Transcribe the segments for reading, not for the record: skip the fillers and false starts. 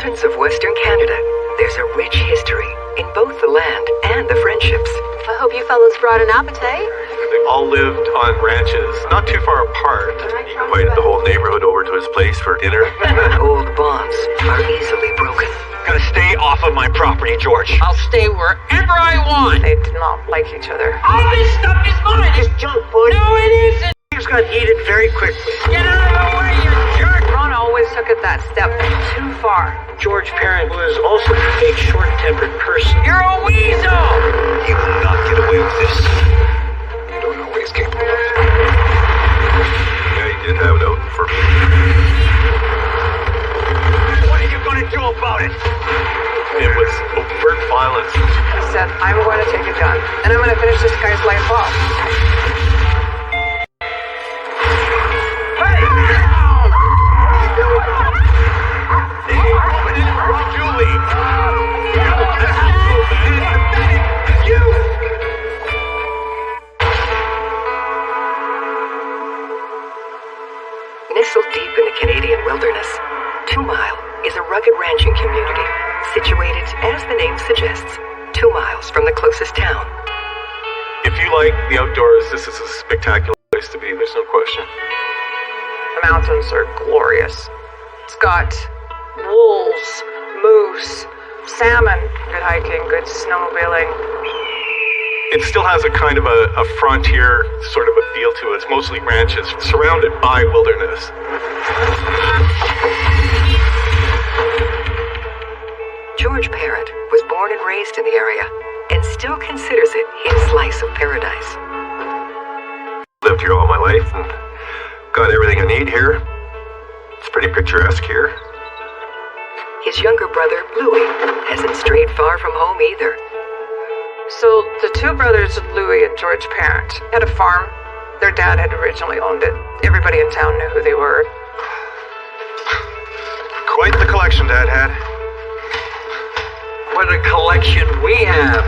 mountains of Western Canada, there's a rich history in both the land and the friendships. I hope you fellows brought an appetite. They all lived on ranches, not too far apart. He invited the whole neighborhood over to his place for dinner. Old bonds are easily broken. Gotta stay off of my property, George. I'll stay wherever I want. They did not like each other. All this stuff is mine. It's junk food. No, it isn't. Things got heated very quickly. Get out of the way, you jerk. Ron always took it that step too far. George Parent was also a short-tempered person. You're a weasel. He will not get away with this. You don't know what he's capable of. Yeah, he did have it out for me. What are you gonna do about it? It was overt violence. He said, I'm going to take a gun, and I'm going to finish this guy's life off. Nestled deep in the Canadian wilderness, 2 Mile is a rugged ranching community situated, as the name suggests, 2 miles from the closest town. If you like the outdoors, this is a spectacular place to be, there's no question. The mountains are glorious. It's got wolves, moose, salmon, good hiking, good snowmobiling. It still has a kind of a frontier sort of a feel to it. It's mostly ranches surrounded by wilderness. George Parent was born and raised in the area and still considers it his slice of paradise. Lived here all my life and got everything I need here. It's pretty picturesque here. His younger brother, Louis, hasn't strayed far from home either. So the two brothers, Louis and George Parent, had a farm. Their dad had originally owned it. Everybody in town knew who they were. Quite the collection Dad had. What a collection we have.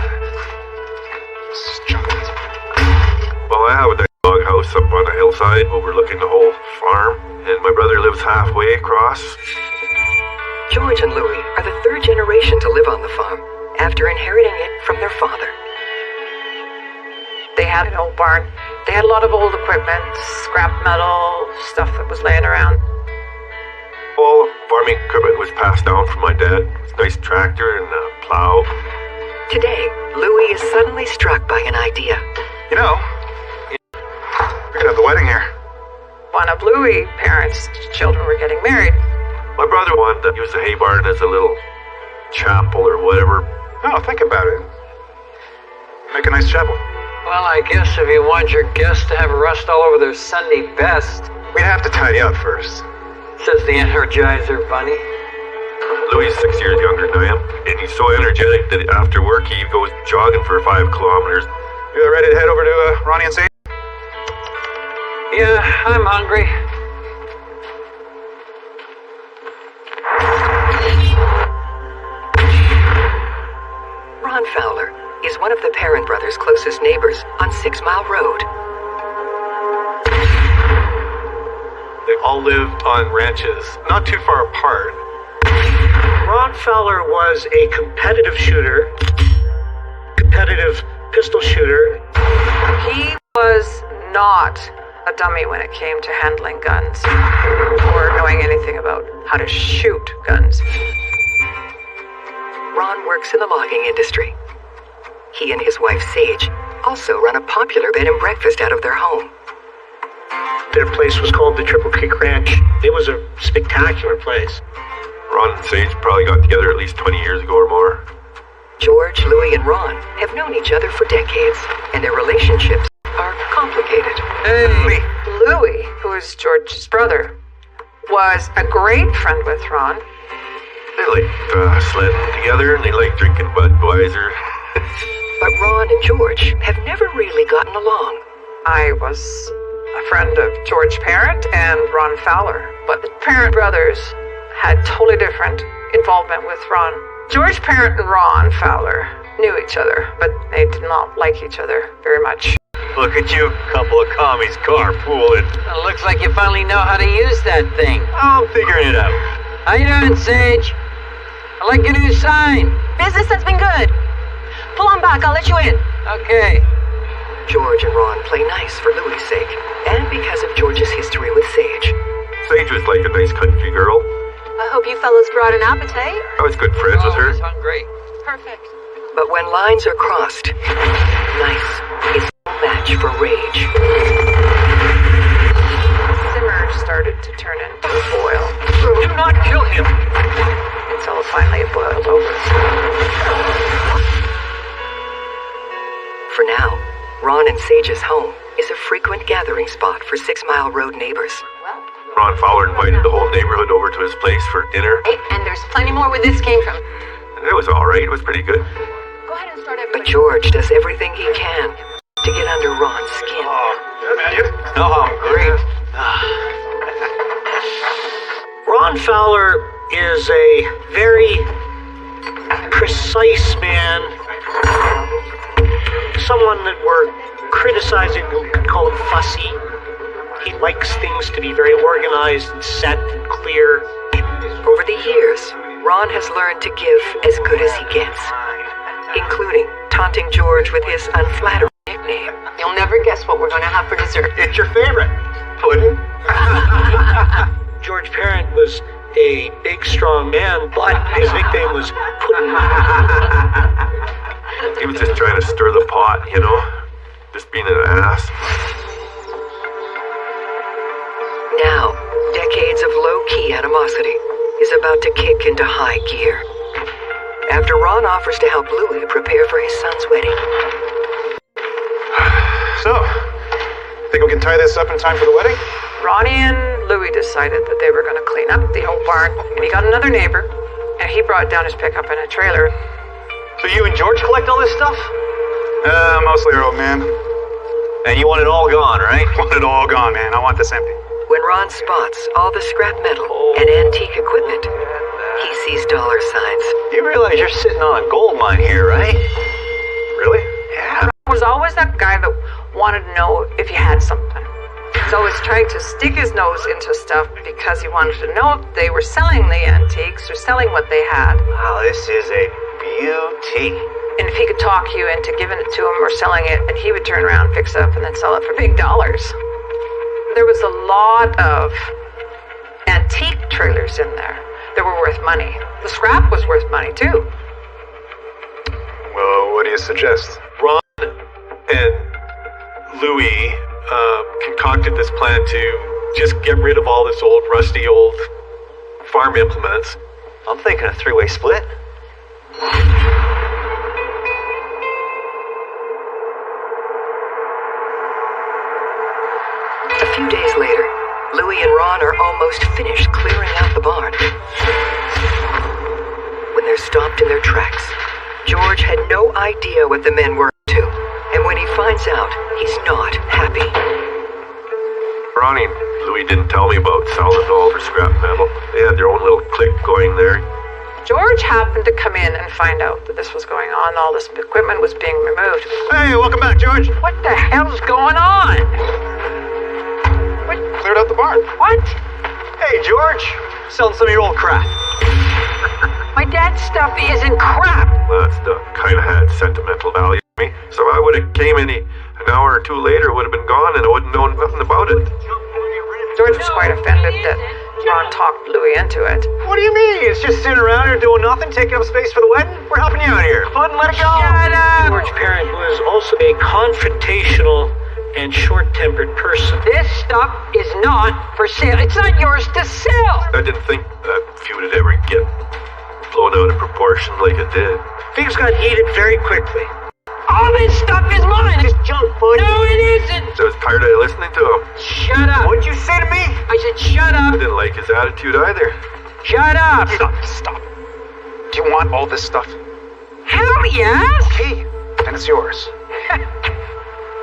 Well, I have a dog house up on a hillside overlooking the whole farm, and my brother lives halfway across. George and Louis are the third generation to live on the farm, after inheriting it from their father. They had an old barn. They had a lot of old equipment, scrap metal, stuff that was laying around. All farming equipment was passed down from my dad. A nice tractor and a plow. Today, Louis is suddenly struck by an idea. You know, we could have the wedding here. One of Louis' parents' children were getting married. My brother wanted to use the hay barn as a little chapel or whatever. Oh, think about it. Make a nice chapel. Well, I guess if you want your guests to have rust all over their Sunday best, We'd have to tidy up first. says the Energizer Bunny. Louis is 6 years younger than I am, and he's so energetic that after work he goes jogging for 5 kilometers. You ready to head over to Ronnie and Sage? Yeah, I'm hungry. Ron Fowler is one of the Parent brothers' closest neighbors on 6 Mile Road. They all lived on ranches, not too far apart. Ron Fowler was a competitive shooter, competitive pistol shooter. He was not a dummy when it came to handling guns or knowing anything about how to shoot guns. Ron works in the logging industry. He and his wife Sage also run a popular bed and breakfast out of their home. Their place was called the Triple Creek Ranch. It was a spectacular place. Ron and Sage probably got together at least 20 years ago or more. George, Louis, and Ron have known each other for decades, and their relationships are complicated. Hey! Louis, who is George's brother, was a great friend with Ron. They liked sledding together, and they liked drinking Budweiser. But Ron and George have never really gotten along. I was a friend of George Parent and Ron Fowler, but the Parent brothers had totally different involvement with Ron. George Parent and Ron Fowler knew each other, but they did not like each other very much. Look at you, couple of commies carpooling. It looks like you finally know how to use that thing. I'm figuring it out. How you doing, Sage? I like your new sign. Business has been good. Pull on back, I'll let you in. Okay. George and Ron play nice for Louis' sake, and because of George's history with Sage. Sage was like a nice country girl. I hope you fellas brought an appetite. I was good friends with her. Always hungry. Perfect. But when lines are crossed, nice is no match for rage. Simmer started to turn into a boil Do not kill him! until finally it boiled over. For now, Ron and Sage's home is a frequent gathering spot for 6 Mile Road neighbors. Ron Fowler invited the whole neighborhood over to his place for dinner. Hey, and there's plenty more where this came from. It was all right. It was pretty good. Go ahead and start But everybody. George does everything he can to get under Ron's skin. Oh, great. Ron Fowler is a very precise man. Someone that we're criticizing, we could call him fussy. He likes things to be very organized and set and clear. Over the years, Ron has learned to give as good as he gets, including taunting George with his unflattering nickname. You'll never guess what we're going to have for dessert. It's your favorite. Pudding? George Parent was a big, strong man, but his nickname was Puddin'. He was just trying to stir the pot, you know? Just being an ass. Now, decades of low-key animosity is about to kick into high gear. After Ron offers to help Louis prepare for his son's wedding. So, think we can tie this up in time for the wedding? Ronnie and Louis decided that they were going to clean up the old barn, and he got another neighbor, and he brought down his pickup in a trailer. So you and George collect all this stuff? Mostly our old man. And you want it all gone, right? Want it all gone, man. I want this empty. When Ron spots all the scrap metal and antique equipment, he sees dollar signs. You realize you're sitting on a gold mine here, right? Really? Yeah. There was always that guy that wanted to know if you had something. He's always trying to stick his nose into stuff because he wanted to know if they were selling the antiques or selling what they had. Wow, this is a beauty. And if he could talk you into giving it to him or selling it, and he would turn around, fix it up, and then sell it for big dollars. There was a lot of antique trailers in there that were worth money. The scrap was worth money, too. Well, what do you suggest? Ron and Louis concocted this plan to just get rid of all this old, rusty, old farm implements. I'm thinking a three-way split. A few days later, Louis and Ron are almost finished clearing out the barn. When they're stopped in their tracks, George had no idea what the men were up to, and when he finds out, he's not happy. Ronnie and Louis didn't tell me about selling all for scrap metal. They had their own little clique going there. George happened to come in and find out that this was going on. All this equipment was being removed. Hey, welcome back, George. What the hell's going on? Cleared out the barn. What? Hey, George. Selling some of your old crap. My dad's stuff isn't crap. That stuff kind of had sentimental value to me. So I would have came in an hour or two later, would have been gone, and I wouldn't known nothing about it. George was quite offended that Ron talked Louis into it. What do you mean? It's just sitting around here doing nothing, taking up space for the wedding? We're helping you out here. Go ahead and let it go. Shut up! George Parent was also a confrontational and short-tempered person. This stuff is not for sale. It's not yours to sell. I didn't think that feud would ever get blown out of proportion like it did. Things got heated very quickly. All this stuff is mine. Just junk food. No, it isn't. So I was tired of listening to him. Shut up. What'd you say to me? I said shut I up. didn't like his attitude either. Shut up. Stop. Do you want all this stuff? Hell yes. Hey, then it's yours.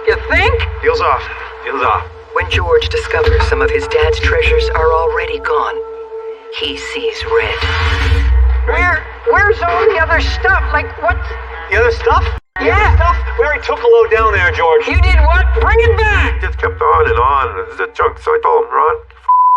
You think? Deal's off. Deal's off. When George discovers some of his dad's treasures are already gone, he sees red. Where's all the other stuff? Like what? The other stuff? The other stuff? We already took a load down there, George. You did what? Bring it back. Just kept on and on. It was a junk. So I told him, Ron,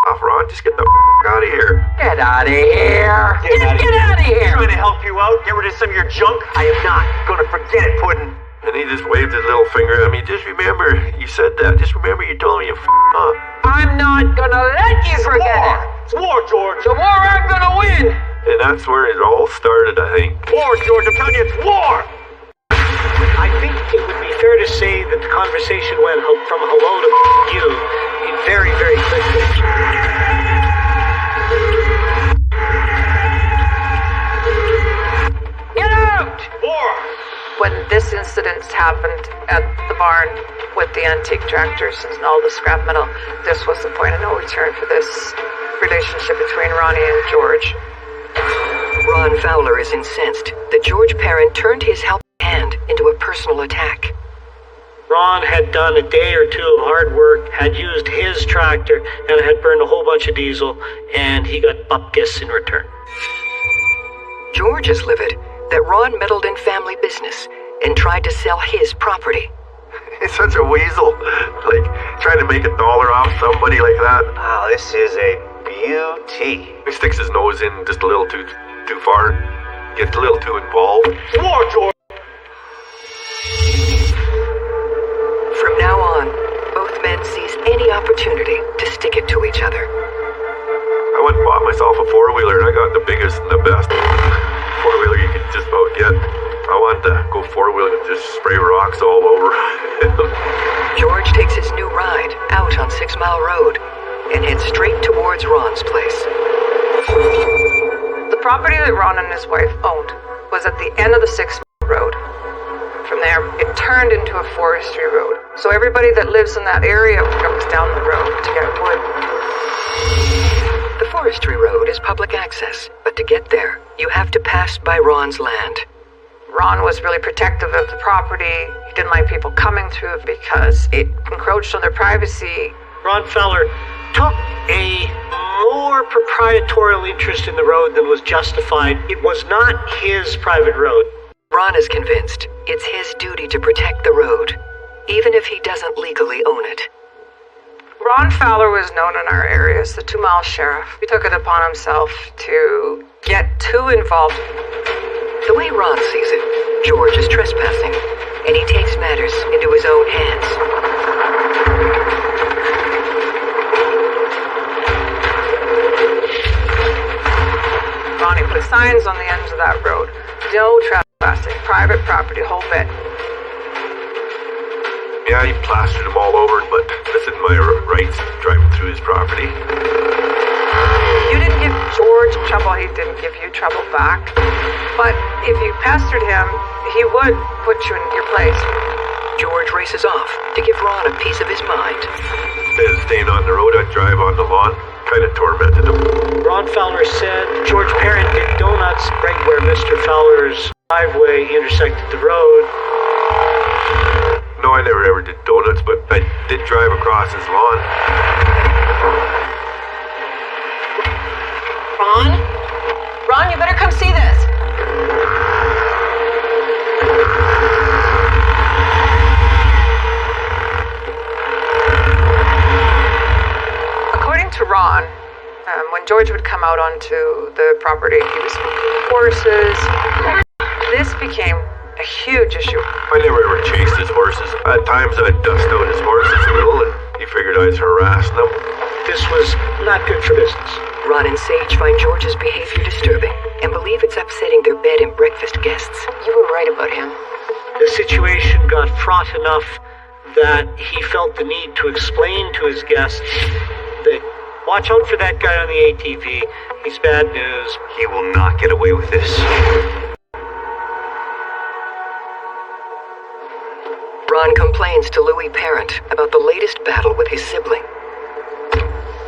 off, Ron. Just get the out of here. Get out of here! Get out of here! Trying to help you out, get rid of some of your junk? I am not gonna forget it, Puddin'. And he just waved his little finger at me. Just remember, you said that. Just remember you told me you up. I'm not gonna let you forget it. It's war, George. The war I'm gonna win. And that's where it all started, I think. War, George. I'm telling you, it's war. I think it would be fair to say that the conversation went from hello to you in very, very quickly. Get out! War. When this incident happened at the barn with the antique tractors and all the scrap metal, this was the point of no return for this relationship between Ronnie and George. Ron Fowler is incensed that George Parent turned his helping hand into a personal attack. Ron had done a day or two of hard work, had used his tractor, and had burned a whole bunch of diesel, and he got bupkis in return. George is livid that Ron meddled in family business and tried to sell his property. He's such a weasel. Like, trying to make $1 off somebody like that. Wow, this is a beauty. He sticks his nose in just a little too far. Gets a little too involved. War, George. From now on, both men seize any opportunity to stick it to each other. I went and bought myself a four-wheeler, and I got the biggest and the best four-wheeler you could just about get. I wanted to go four-wheeling and just spray rocks all over. George takes his new ride out on 6 Mile Road and heads straight towards Ron's place. The property that Ron and his wife owned was at the end of the 6 Mile Road. From there, it turned into a forestry road. So everybody that lives in that area comes down the road to get wood. The forestry road is public access, but to get there, you have to pass by Ron's land. Ron was really protective of the property. He didn't like people coming through it because it encroached on their privacy. Ron Fowler took a more proprietorial interest in the road than was justified. It was not his private road. Ron is convinced it's his duty to protect the road, even if he doesn't legally own it. Ron Fowler was known in our area as the 2 Mile Sheriff. He took it upon himself to get too involved. The way Ron sees it, George is trespassing, and he takes matters into his own hands. Ronnie put signs on the ends of that road. No trespassing, private property, whole bit. Yeah, he plastered them all over, but this isn't my rights driving through his property. You didn't give George trouble, he didn't give you trouble back. But if you pestered him, he would put you in your place. George races off to give Ron a piece of his mind. Instead of staying on the road, I'd drive on the lawn. Kind of tormented him. Ron Fowler said George Parent did donuts right where Mr. Fowler's driveway intersected the road. No, I never ever did donuts, but I did drive across his lawn. Ron? Ron, you better come see this. According to Ron, when George would come out onto the property, he was smoking horses. This became a huge issue. I never ever chased his horses. At times I'd dust out his horses a little, and he figured I was harassing them. This was not good for business. Ron and Sage find George's behavior disturbing and believe it's upsetting their bed and breakfast guests. You were right about him. The situation got fraught enough that he felt the need to explain to his guests that watch out for that guy on the ATV. He's bad news. He will not get away with this. Ron complains to Louis Parent about the latest battle with his sibling.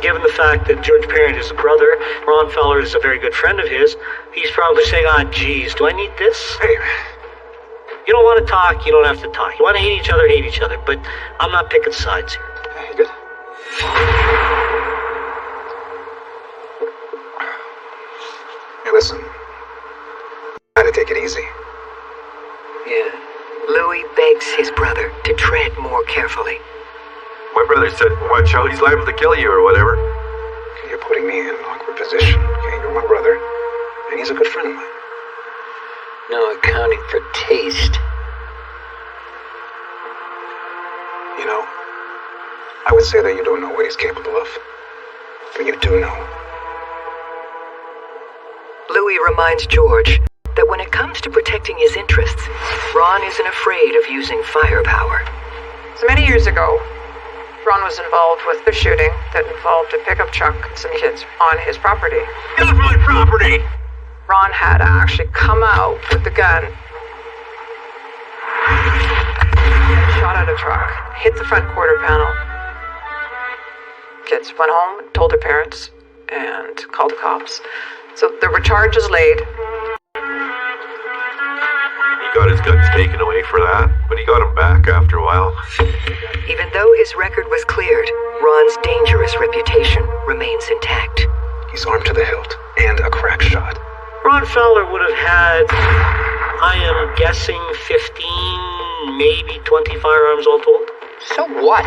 Given the fact that George Parent is a brother, Ron Fowler is a very good friend of his, he's probably saying, geez, do I need this? Hey, You don't want to talk, you don't have to talk. You want to hate each other, but I'm not picking sides here. Hey, good. Hey, listen. Try to take it easy. Yeah. Louis begs his brother to tread more carefully. my brother said, watch out, he's liable to kill you or whatever. putting me in an awkward position. Okay, you're my brother, and he's a good friend of mine. No accounting for taste. You know, I would say that you don't know what he's capable of, but you do know. Louis reminds George that when it comes to protecting his interests, Ron isn't afraid of using firepower. So many years ago, Ron was involved with a shooting that involved a pickup truck and some kids on his property. Get off my property! Ron had actually come out with the gun, shot at a truck, hit the front quarter panel. Kids went home and told their parents and called the cops. So there were charges laid. He got his guns taken away for that, but he got them back after a while. Even though his record was cleared, Ron's dangerous reputation remains intact. He's armed to the hilt and a crack shot. Ron Fowler would have had, I am guessing, 15, maybe 20 firearms all told. So what?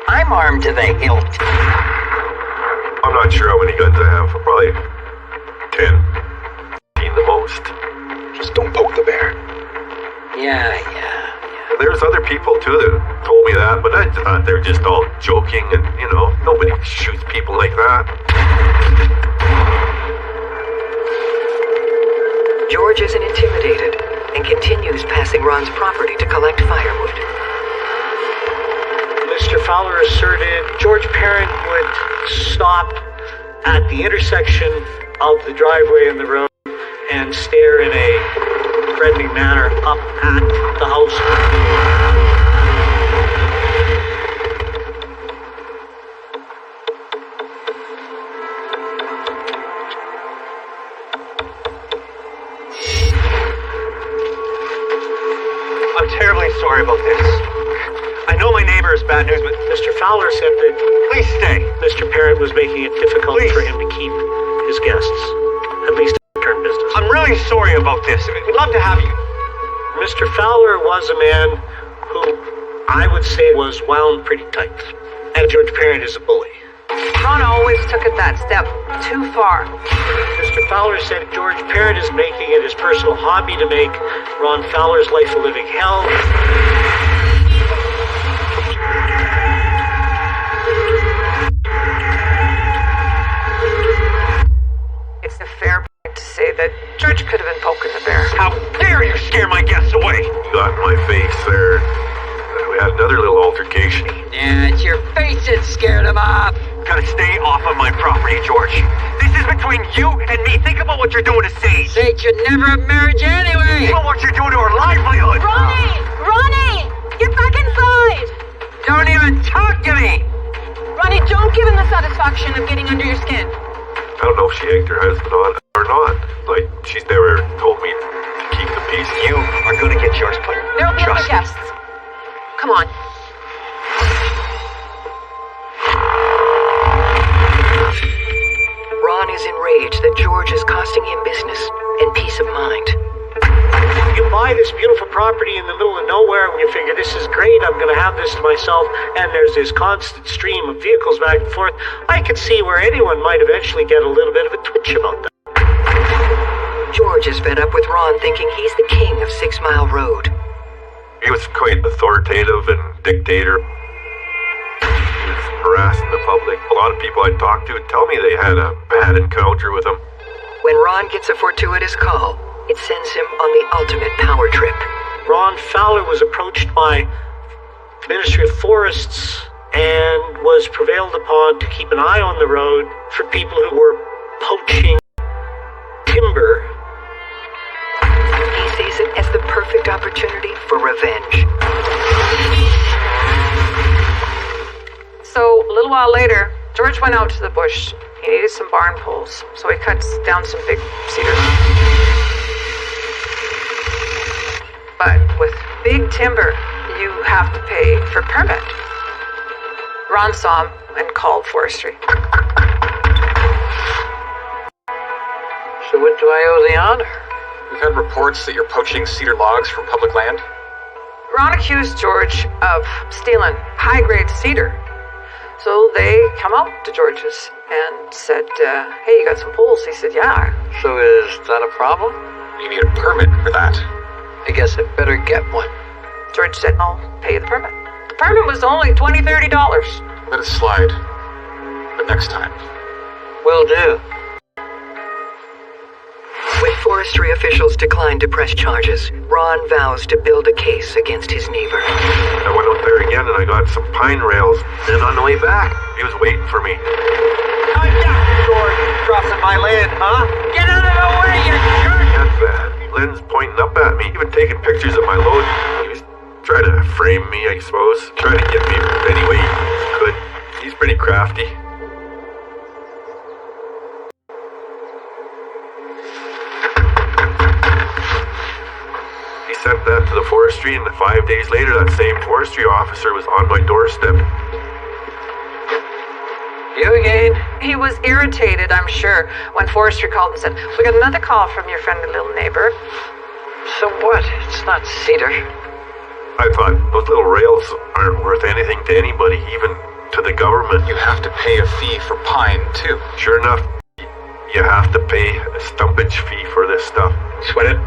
I'm armed to the hilt. I'm not sure how many guns I have, probably 10. 15 the most. Just don't poke the bear. Yeah. And there's other people too that told me that, but I thought they're just all joking and, nobody shoots people like that. George isn't intimidated and continues passing Ron's property to collect firewood. Mr. Fowler asserted George Parent would stop at the intersection of the driveway and the road and stare in a friendly manner up at the house. I'm terribly sorry about this. I know my neighbor is bad news, but Mr. Fowler said that please stay. Mr. Parent was making it difficult Please. for him to keep his guests, at least in return business. I'm really sorry about this. We'd love to have you. Mr. Fowler was a man who I would say was wound pretty tight. And George Parent is a bully. Ron always took it that step too far. Mr. Fowler said George Parent is making it his personal hobby to make Ron Fowler's life a living hell. It's a fair point to say that George could have been poking the bear. How dare you scare my guests away? He got in my face there. We had another little altercation. Yeah, it's your face that scared him off. Gotta stay off of my property, George. This is between you and me. Think about what you're doing to Sage. Sage should never have married you anyway. Think about what you're doing to her livelihood. Ronnie! Get back inside! Don't even talk to me. Ronnie, don't give him the satisfaction of getting under your skin. I don't know if she egged her husband on or not. Like, she's never told me to keep the peace. You are gonna get yours put. There will be other Trust me. guests. Come on. Ron is enraged that George is costing him business and peace of mind. You buy this beautiful property in the middle of nowhere and you figure, this is great, I'm going to have this to myself, and there's this constant stream of vehicles back and forth. I could see where anyone might eventually get a little bit of a twitch about that. George is fed up with Ron thinking he's the king of 6 Mile Road. He was quite authoritative and dictator. He was harassing the public. A lot of people I talked to tell me they had a bad encounter with him. When Ron gets a fortuitous call, it sends him on the ultimate power trip. Ron Fowler was approached by the Ministry of Forests and was prevailed upon to keep an eye on the road for people who were poaching timber. He sees it as the perfect opportunity for revenge. So a little while later, George went out to the bush. He needed some barn poles, so he cuts down some big cedars. But with big timber, you have to pay for permit. Ron saw him and called forestry. So what do I owe the honor? We've had reports that you're poaching cedar logs from public land. Ron accused George of stealing high-grade cedar. So they come out to George's and said, hey, you got some poles? He said, yeah. So is that a problem? You need a permit for that. I guess I better get one. George said, I'll pay you the permit. The permit was only $20, $30. Let it slide. But next time. Will do. When forestry officials declined to press charges, Ron vows to build a case against his neighbor. I went out there again and I got some pine rails. Then on the way back, he was waiting for me. George, crossing my land, huh? Get out of the way, you jerk! That's bad. Lynn's pointing up at me, even taking pictures of my load. He was trying to frame me, I suppose. Trying to get me any way he could. He's pretty crafty. He sent that to the forestry, and 5 days later, that same forestry officer was on my doorstep. You again? He was irritated, I'm sure, when forestry called and said, we got another call from your friendly little neighbor. So what? It's not cedar. I thought those little rails aren't worth anything to anybody, even to the government. You have to pay a fee for pine, too. Sure enough, you have to pay a stumpage fee for this stuff. Sweat it.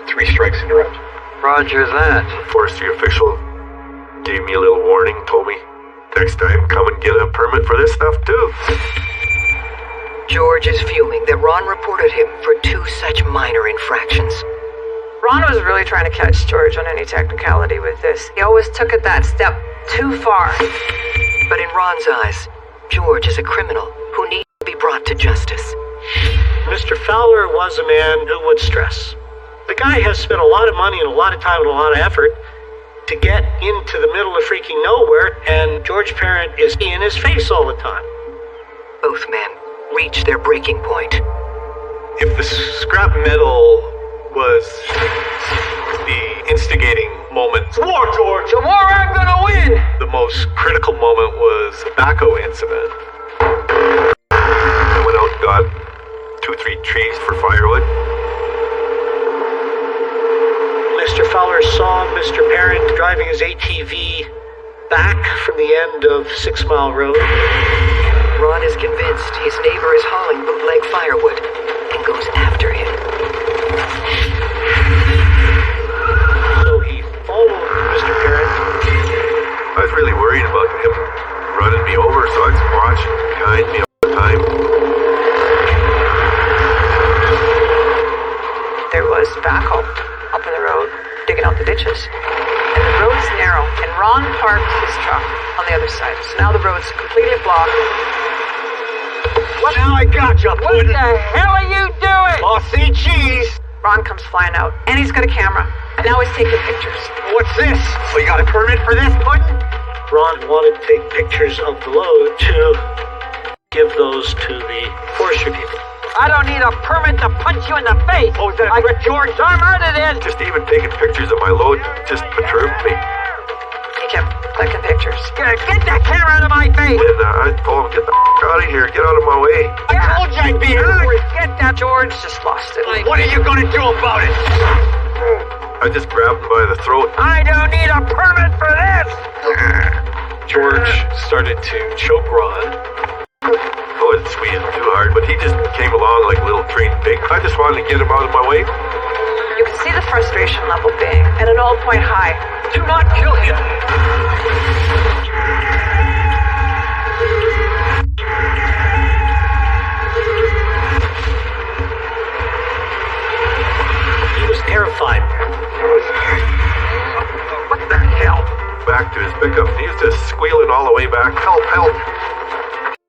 3 strikes and you're out. Roger that. The forestry official gave me a little warning, told me, next time come and get a permit for this stuff too. George is fuming that Ron reported him for 2 such minor infractions. Ron was really trying to catch George on any technicality with this. He always took it that step too far. But in Ron's eyes, George is a criminal who needs to be brought to justice. Mr. Fowler was a man who would stress. The guy has spent a lot of money and a lot of time and a lot of effort to get into the middle of freaking nowhere, and George Parent is in his face all the time. Both men reach their breaking point. If the scrap metal was the instigating moment, It's war, George! The war I'm gonna win! the most critical moment was the tobacco incident. I went out and got 2-3 trees for firewood. Mr. Fowler saw Mr. Parent driving his ATV back from the end of 6 Mile Road. Ron is convinced his neighbor is hauling bootleg firewood and goes after him. So he followed Mr. Parent. I was really worried about him running me over, so I was watching behind me all the time. There was backhoe up in the road, digging out the ditches. And the road's narrow, and Ron parked his truck on the other side. So now the road's completely blocked. Now I got you, What Puddin'. the hell are you doing? Aussie cheese! Ron comes flying out, and he's got a camera. And now he's taking pictures. What's this? So you got a permit for this, Puddin'? Ron wanted to take pictures of the load to give those to the forestry people. I don't need a permit to punch you in the face. Oh, is that a threat, George? Darn right it is. Just even taking pictures of my load just perturbed me. He kept clicking pictures. Get that camera out of my face. And I told him, get the out of here, get out of my way. I told you I'd be here for you. Get that, George. Just lost it. What are you gonna do about it? I just grabbed him by the throat. I don't need a permit for this. George started to choke Ron. I wasn't squeezing too hard, but he just came along like a little trained pig. I just wanted to get him out of my way. You can see the frustration level being at an all-point high. Do not kill him. He was terrified. What the hell? Back to his pickup. He was just squealing all the way back. Help, help.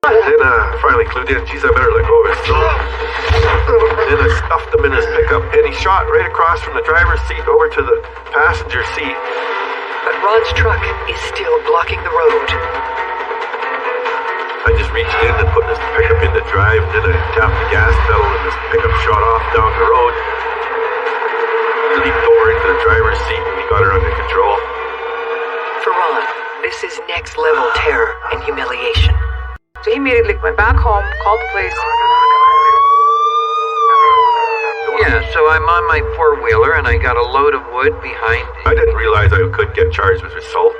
Then finally clued in. Geez, I better let go of his throat. Then I stuffed him in his pickup, and he shot right across from the driver's seat over to the passenger seat. But Ron's truck is still blocking the road. I just reached in and put his pickup into drive, and then I tapped the gas pedal, and his pickup shot off down the road. Leaped over into the driver's seat, and we got her under control. For Ron, this is next-level terror and humiliation. So he immediately went back home, called the police. Yeah, so I'm on my four-wheeler and I got a load of wood behind I didn't realize I could get charged with assault.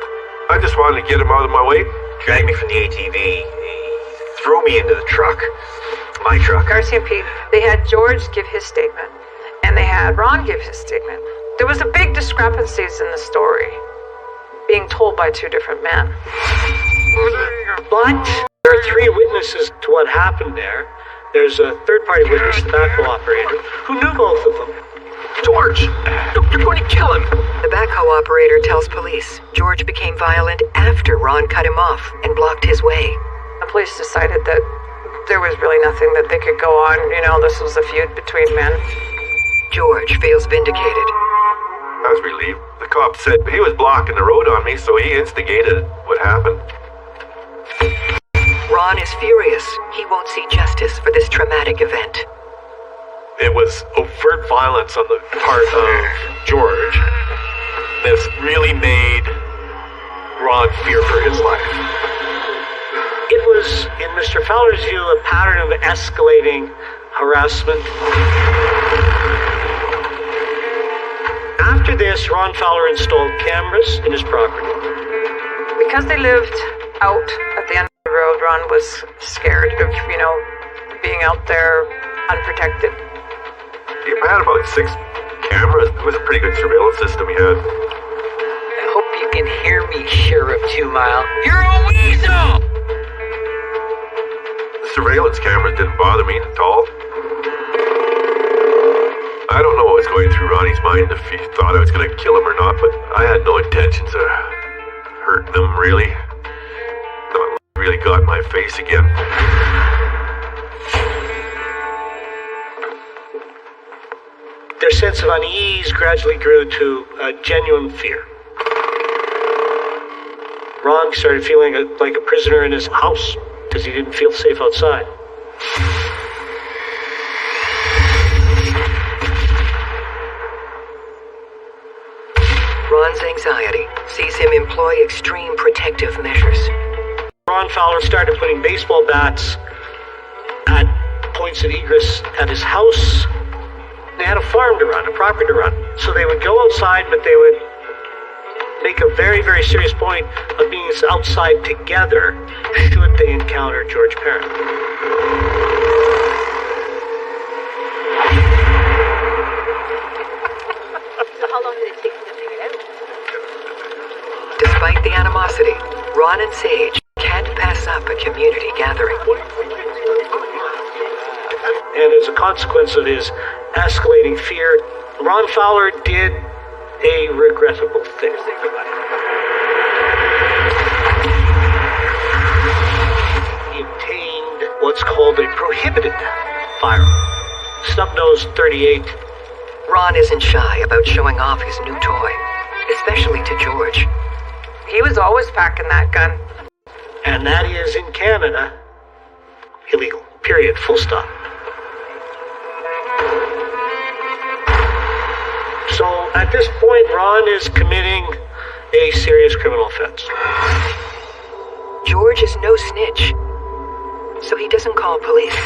I just wanted to get him out of my way. dragged me from the ATV. He threw me into the truck. My truck. Garcia and Pete, they had George give his statement, and they had Ron give his statement. There was a big discrepancies in the story, being told by two different men. But there are three witnesses to what happened there. There's a third-party witness, the backhoe operator, who knew both of them. George! You're going to kill him! The backhoe operator tells police George became violent after Ron cut him off and blocked his way. The police decided that there was really nothing that they could go on. You know, this was a feud between men. George feels vindicated. I was relieved. The cop said he was blocking the road on me, so he instigated what happened. Ron is furious. He won't see justice for this traumatic event. It was overt violence on the part of George. This really made Ron fear for his life. It was, in Mr. Fowler's view, a pattern of escalating harassment. After this, Ron Fowler installed cameras in his property. Because they lived out at the end of the road, Ron was scared of, being out there unprotected. We had about 6 cameras. It was a pretty good surveillance system we had. I hope you can hear me, Sheriff 2 Mile. You're a weasel! The surveillance cameras didn't bother me at all. I don't know what was going through Ronnie's mind, if he thought I was going to kill him or not, but I had no intentions of hurting him, really. No, it really got in my face again. Their sense of unease gradually grew to a genuine fear. Ron started feeling like a prisoner in his house because he didn't feel safe outside. Ron's anxiety sees him employ extreme protective measures. Ron Fowler started putting baseball bats at points of egress at his house. They had a farm to run, a property to run. So they would go outside, but they would make a very, very serious point of being outside together should they encounter George Parent. How long did it take to figure it out? Despite the animosity, Ron and Sage can't pass up a community gathering. And as a consequence of his escalating fear, Ron Fowler did a regrettable thing. He obtained what's called a prohibited firearm, snub-nosed .38. Ron isn't shy about showing off his new toy, especially to George. He was always packing that gun. And that is, in Canada, illegal. Period. Full stop. So at this point, Ron is committing a serious criminal offense. George is no snitch, so he doesn't call police.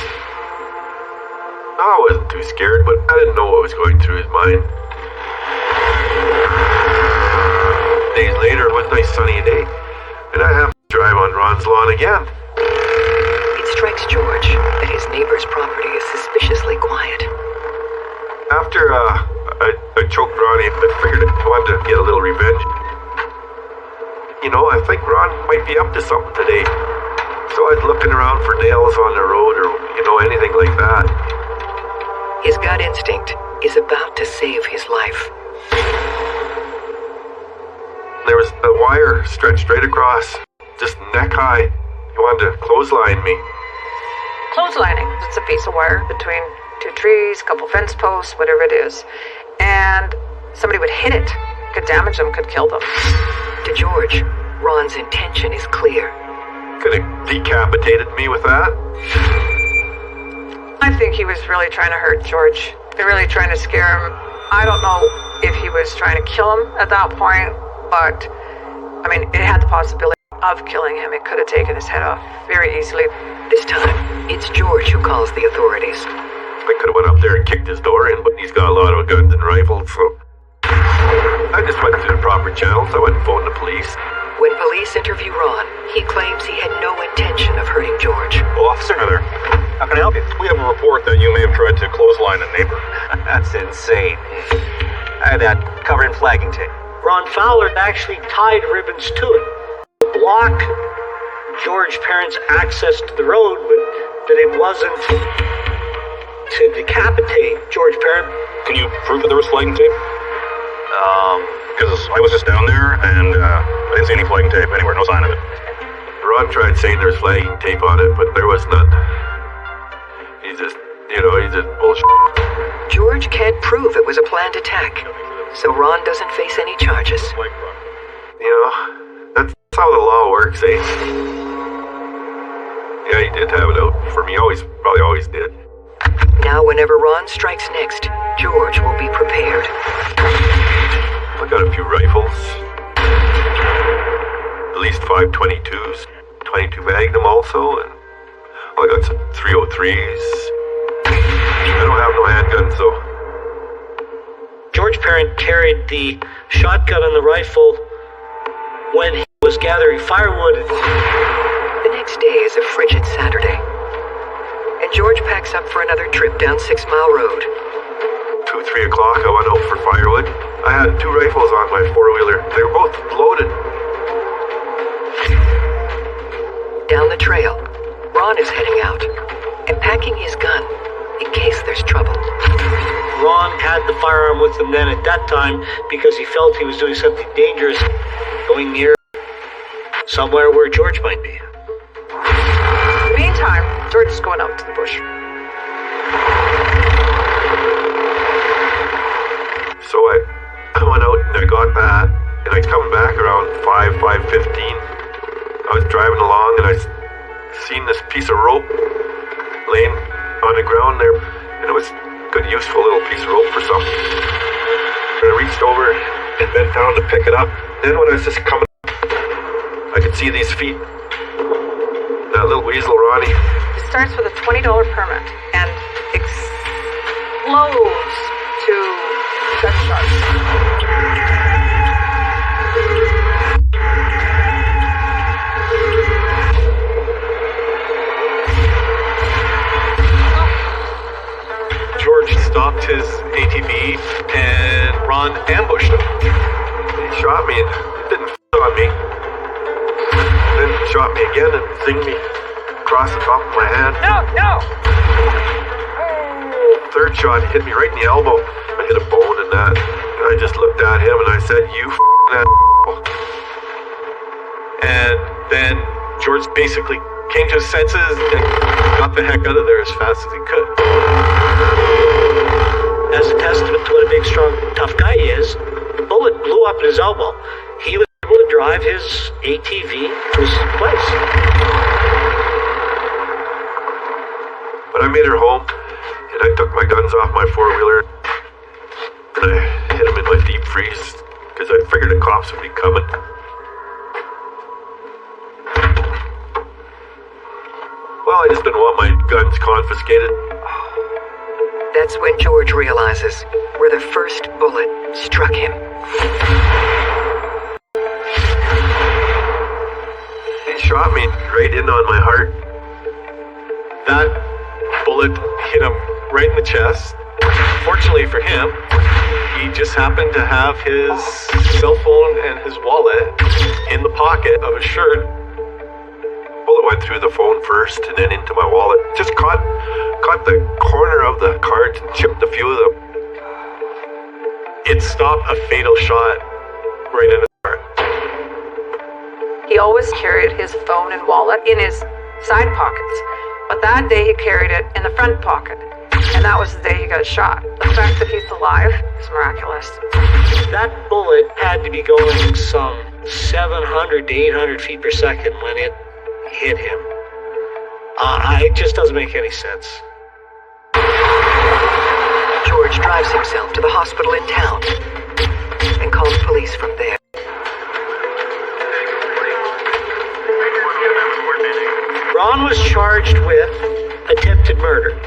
I wasn't too scared, but I didn't know what was going through his mind. Days later, it was a nice sunny day, and I have to drive on Ron's lawn again. It strikes George that his neighbor's property is suspiciously quiet. After I choked Ronnie, I figured I wanted to get a little revenge. I think Ron might be up to something today. So I was looking around for nails on the road or, anything like that. His gut instinct is about to save his life. There was a wire stretched straight across, just neck high. He wanted to clothesline me. Clotheslining. It's a piece of wire between two trees, a couple fence posts, whatever it is. And somebody would hit it. Could damage them, could kill them. To George, Ron's intention is clear. Could have decapitated me with that. I think he was really trying to hurt George. They're really trying to scare him. I don't know if he was trying to kill him at that point, but, it had the possibility of killing him. It could have taken his head off very easily. This time, it's George who calls the authorities. I could have went up there and kicked his door in, but he's got a lot of guns and rifles, so I just went through the proper channels. I went and phoned the police. When police interview Ron, he claims he had no intention of hurting George. Well, officer, Hi there. How can I help you? we have a report that you may have tried to clothesline a neighbor. That's insane. I had that covered in flagging tape. Ron Fowler actually tied ribbons to it to block George Parent's access to the road, but that it wasn't to decapitate George Parent. Can you prove that there was flagging tape? Because I was just down there and I didn't see any flagging tape anywhere, no sign of it. Ron tried saying there's flagging tape on it, but there was none. He's just bullshit. George can't prove it was a planned attack, so Ron doesn't face any charges. That's how the law works, eh? Yeah, he did have it out for me. Probably always did. Now, whenever Ron strikes next, George will be prepared. I got a few rifles. At least 5 22s. 22 Magnum also, and I got some 303s. I don't have no handguns, though. George Parent carried the shotgun and the rifle when he was gathering firewood. The next day is a frigid Saturday, and George packs up for another trip down 6 Mile Road. 2, 3 o'clock, I went out for firewood. I had 2 rifles on my four-wheeler. They were both loaded. Down the trail, Ron is heading out and packing his gun in case there's trouble. Ron had the firearm with him then at that time because he felt he was doing something dangerous, going near somewhere where George might be. In the meantime, George is going out to the bush. So I went out and I got that, and I come back around 5:15. I was driving along and I seen this piece of rope laying on the ground there, and it was a good, useful little piece of rope for something. And I reached over and bent down to pick it up. Then when I was just coming, I could see these feet. That little weasel, Ronnie. It starts with a $20 permit and explodes to gunshots. George stopped his ATV and Ron ambushed him. He shot me and didn't on me. Then he shot me again and zinged me across the top of my hand. No! Third shot hit me right in the elbow. I hit a bone in that. And I just looked at him and I said, "You that." And then George basically came to his senses and got the heck out of there as fast as he could. As a testament to what a big, strong, tough guy he is, the bullet blew up in his elbow. He was able to drive his ATV to his place. But I made her home, and I took my guns off my four-wheeler, and I hid them in my deep freeze, because I figured the cops would be coming. Well, I just didn't want my guns confiscated. That's when George realizes where the first bullet struck him. He shot me right in on my heart. That bullet hit him right in the chest. Fortunately for him, he just happened to have his cell phone and his wallet in the pocket of his shirt. Bullet went through the phone first and then into my wallet. Just caught the corner of the cards and chipped a few of them. It stopped a fatal shot right in his heart. He always carried his phone and wallet in his side pockets, but that day he carried it in the front pocket, and that was the day he got shot. The fact that he's alive is miraculous. That bullet had to be going some 700 to 800 feet per second when it hit him. It just doesn't make any sense. George drives himself to the hospital in town and calls police from there. Ron was charged with attempted murder,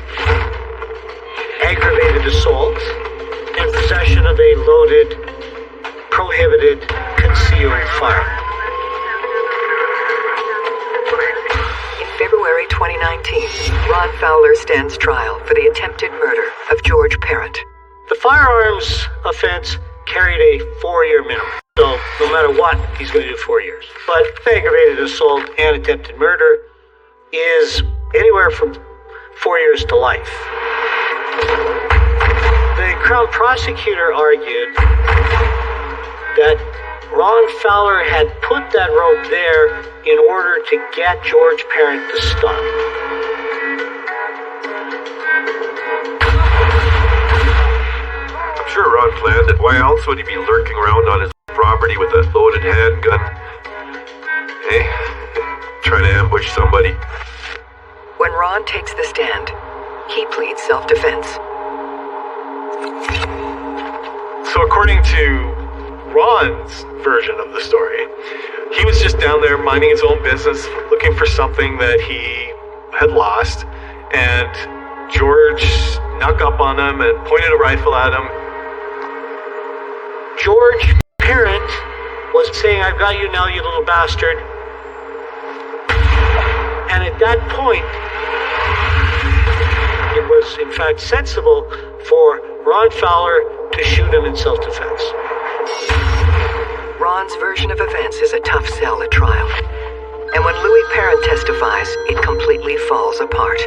aggravated assault, and possession of a loaded, prohibited, concealed firearm. January 2019, Ron Fowler stands trial for the attempted murder of George Parent. The firearms offense carried a 4-year minimum. So no matter what, he's going to do 4 years. But aggravated assault and attempted murder is anywhere from 4 years to life. The Crown prosecutor argued that Ron Fowler had put that rope there in order to get George Parent to stop. I'm sure Ron planned it. Why else would he be lurking around on his property with a loaded handgun? Hey, trying to ambush somebody. When Ron takes the stand, he pleads self-defense. So according to Ron's version of the story, he was just down there minding his own business, looking for something that he had lost, and George snuck up on him and pointed a rifle at him. George Parent was saying, "I've got you now, you little bastard." And at that point, it was in fact sensible for Ron Fowler to shoot him in self-defense. Ron's version of events is a tough sell at trial. And when Louis Parent testifies, it completely falls apart.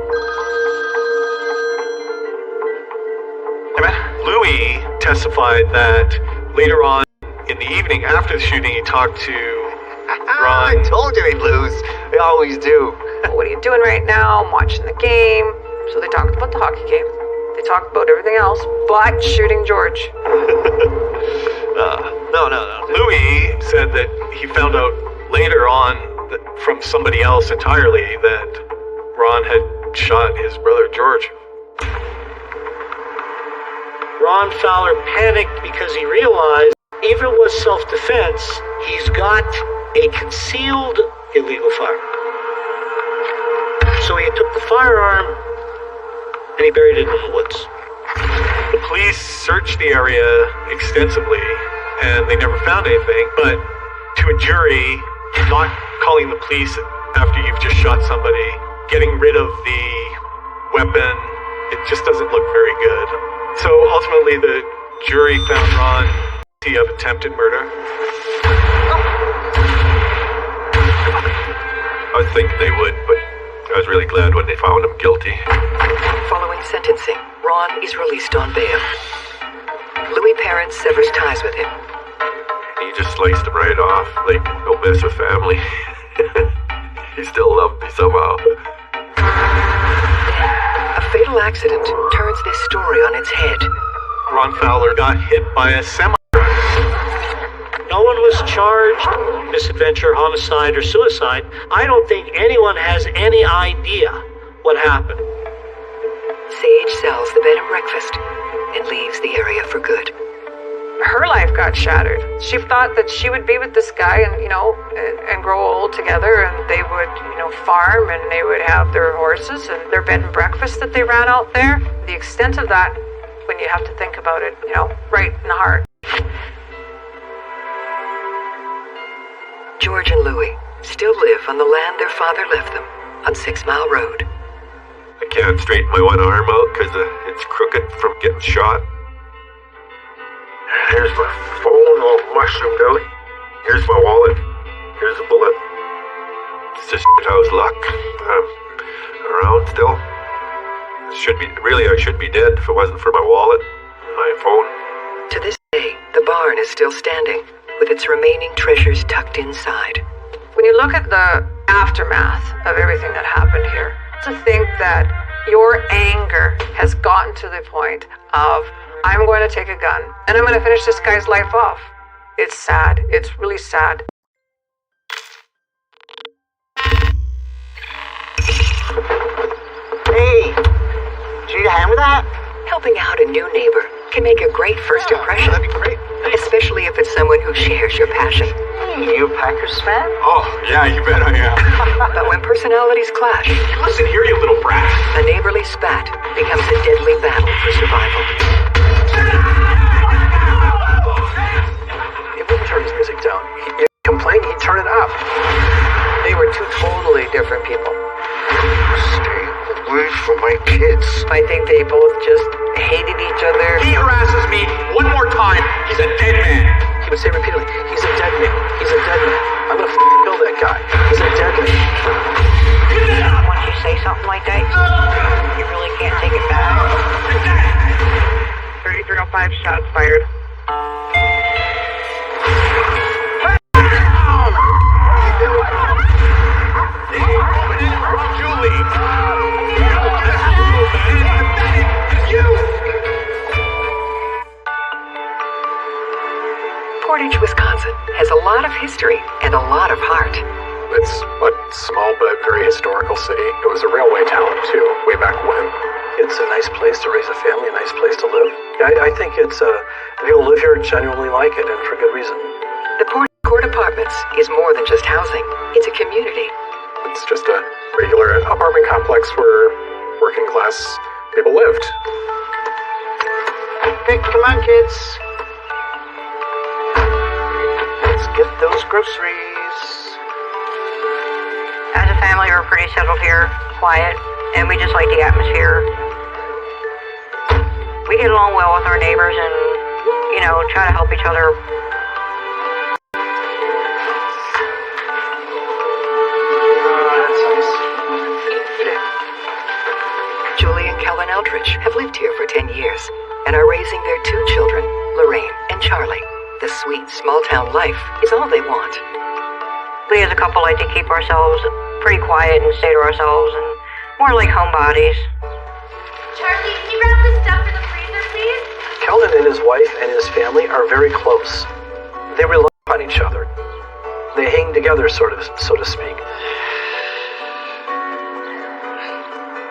Louis testified that later on in the evening after the shooting, he talked to Ron. I told you he'd lose. They always do. What are you doing right now? I'm watching the game. So they talked about the hockey game. They talked about everything else but shooting George. No. Louis said that he found out later on that from somebody else entirely that Ron had shot his brother George. Ron Fowler panicked because he realized if it was self-defense, he's got a concealed illegal firearm. So he took the firearm and he buried it in the woods. The police searched the area extensively and they never found anything, but to a jury, not calling the police after you've just shot somebody, getting rid of the weapon, it just doesn't look very good. So ultimately the jury found Ron guilty of attempted murder. I think they would, but I was really glad when they found him guilty. Following sentencing, Ron is released on bail. Louis Parent severs ties with him. He just sliced him right off, like no mess with family. He still loved me somehow. A fatal accident turns this story on its head. Ron Fowler got hit by a semi. No one was charged, misadventure, homicide, or suicide. I don't think anyone has any idea what happened. Sage sells the bed and breakfast and leaves the area for good. Her life got shattered. She thought that she would be with this guy and, and grow old together, and they would, farm, and they would have their horses and their bed and breakfast that they ran out there. The extent of that, when you have to think about it, right in the heart. George and Louis still live on the land their father left them on 6 Mile Road. I can't straighten my one arm out because it's crooked from getting shot. Here's my phone all mushroomed out. Here's my wallet. Here's a bullet. It's just house luck. I'm around still. I should be dead if it wasn't for my wallet and my phone. To this day, the barn is still standing, with its remaining treasures tucked inside. When you look at the aftermath of everything that happened here, to think that your anger has gotten to the point of, I'm going to take a gun and I'm going to finish this guy's life off. It's sad. It's really sad. Hey, did you need a hand with that? Helping out a new neighbor can make a great first impression. That'd be great. Especially if it's someone who shares your passion. Hey, you a Packers fan? Oh, yeah, you bet I am. But when personalities clash, Listen here, you little brat. a neighborly spat becomes a deadly battle for survival. He wouldn't turn his music down. He'd complain, he'd turn it up. They were two totally different people. away from my kids. I think they both just hated each other. He harasses me one more time, he's a dead man. He would say repeatedly, he's a dead man. He's a dead man. I'm gonna kill that guy. He's a dead man. Once you say something like that, you really can't take it back. 3305 shots fired. Julie! Portage, Wisconsin has a lot of history and a lot of heart. It's a small but very historical city. It was a railway town, too, way back when. It's a nice place to raise a family, a nice place to live. I think it's, people who live here genuinely like it, and for good reason. The Portage Court Apartments is more than just housing. It's a community. It's just a regular apartment complex where working class people lived. Okay, come on, kids. Let's get those groceries. As a family, we're pretty settled here, quiet, and we just like the atmosphere. We get along well with our neighbors and, try to help each other. Julie and Calvin Eldridge have lived here for 10 years and are raising their 2 children, Lorraine and Charlie. The sweet, small-town life is all they want. We as a couple like to keep ourselves pretty quiet and stay to ourselves and more like homebodies. Charlie, can you grab the stuff in the freezer, please? Calvin and his wife and his family are very close. They rely on each other. They hang together, so to speak.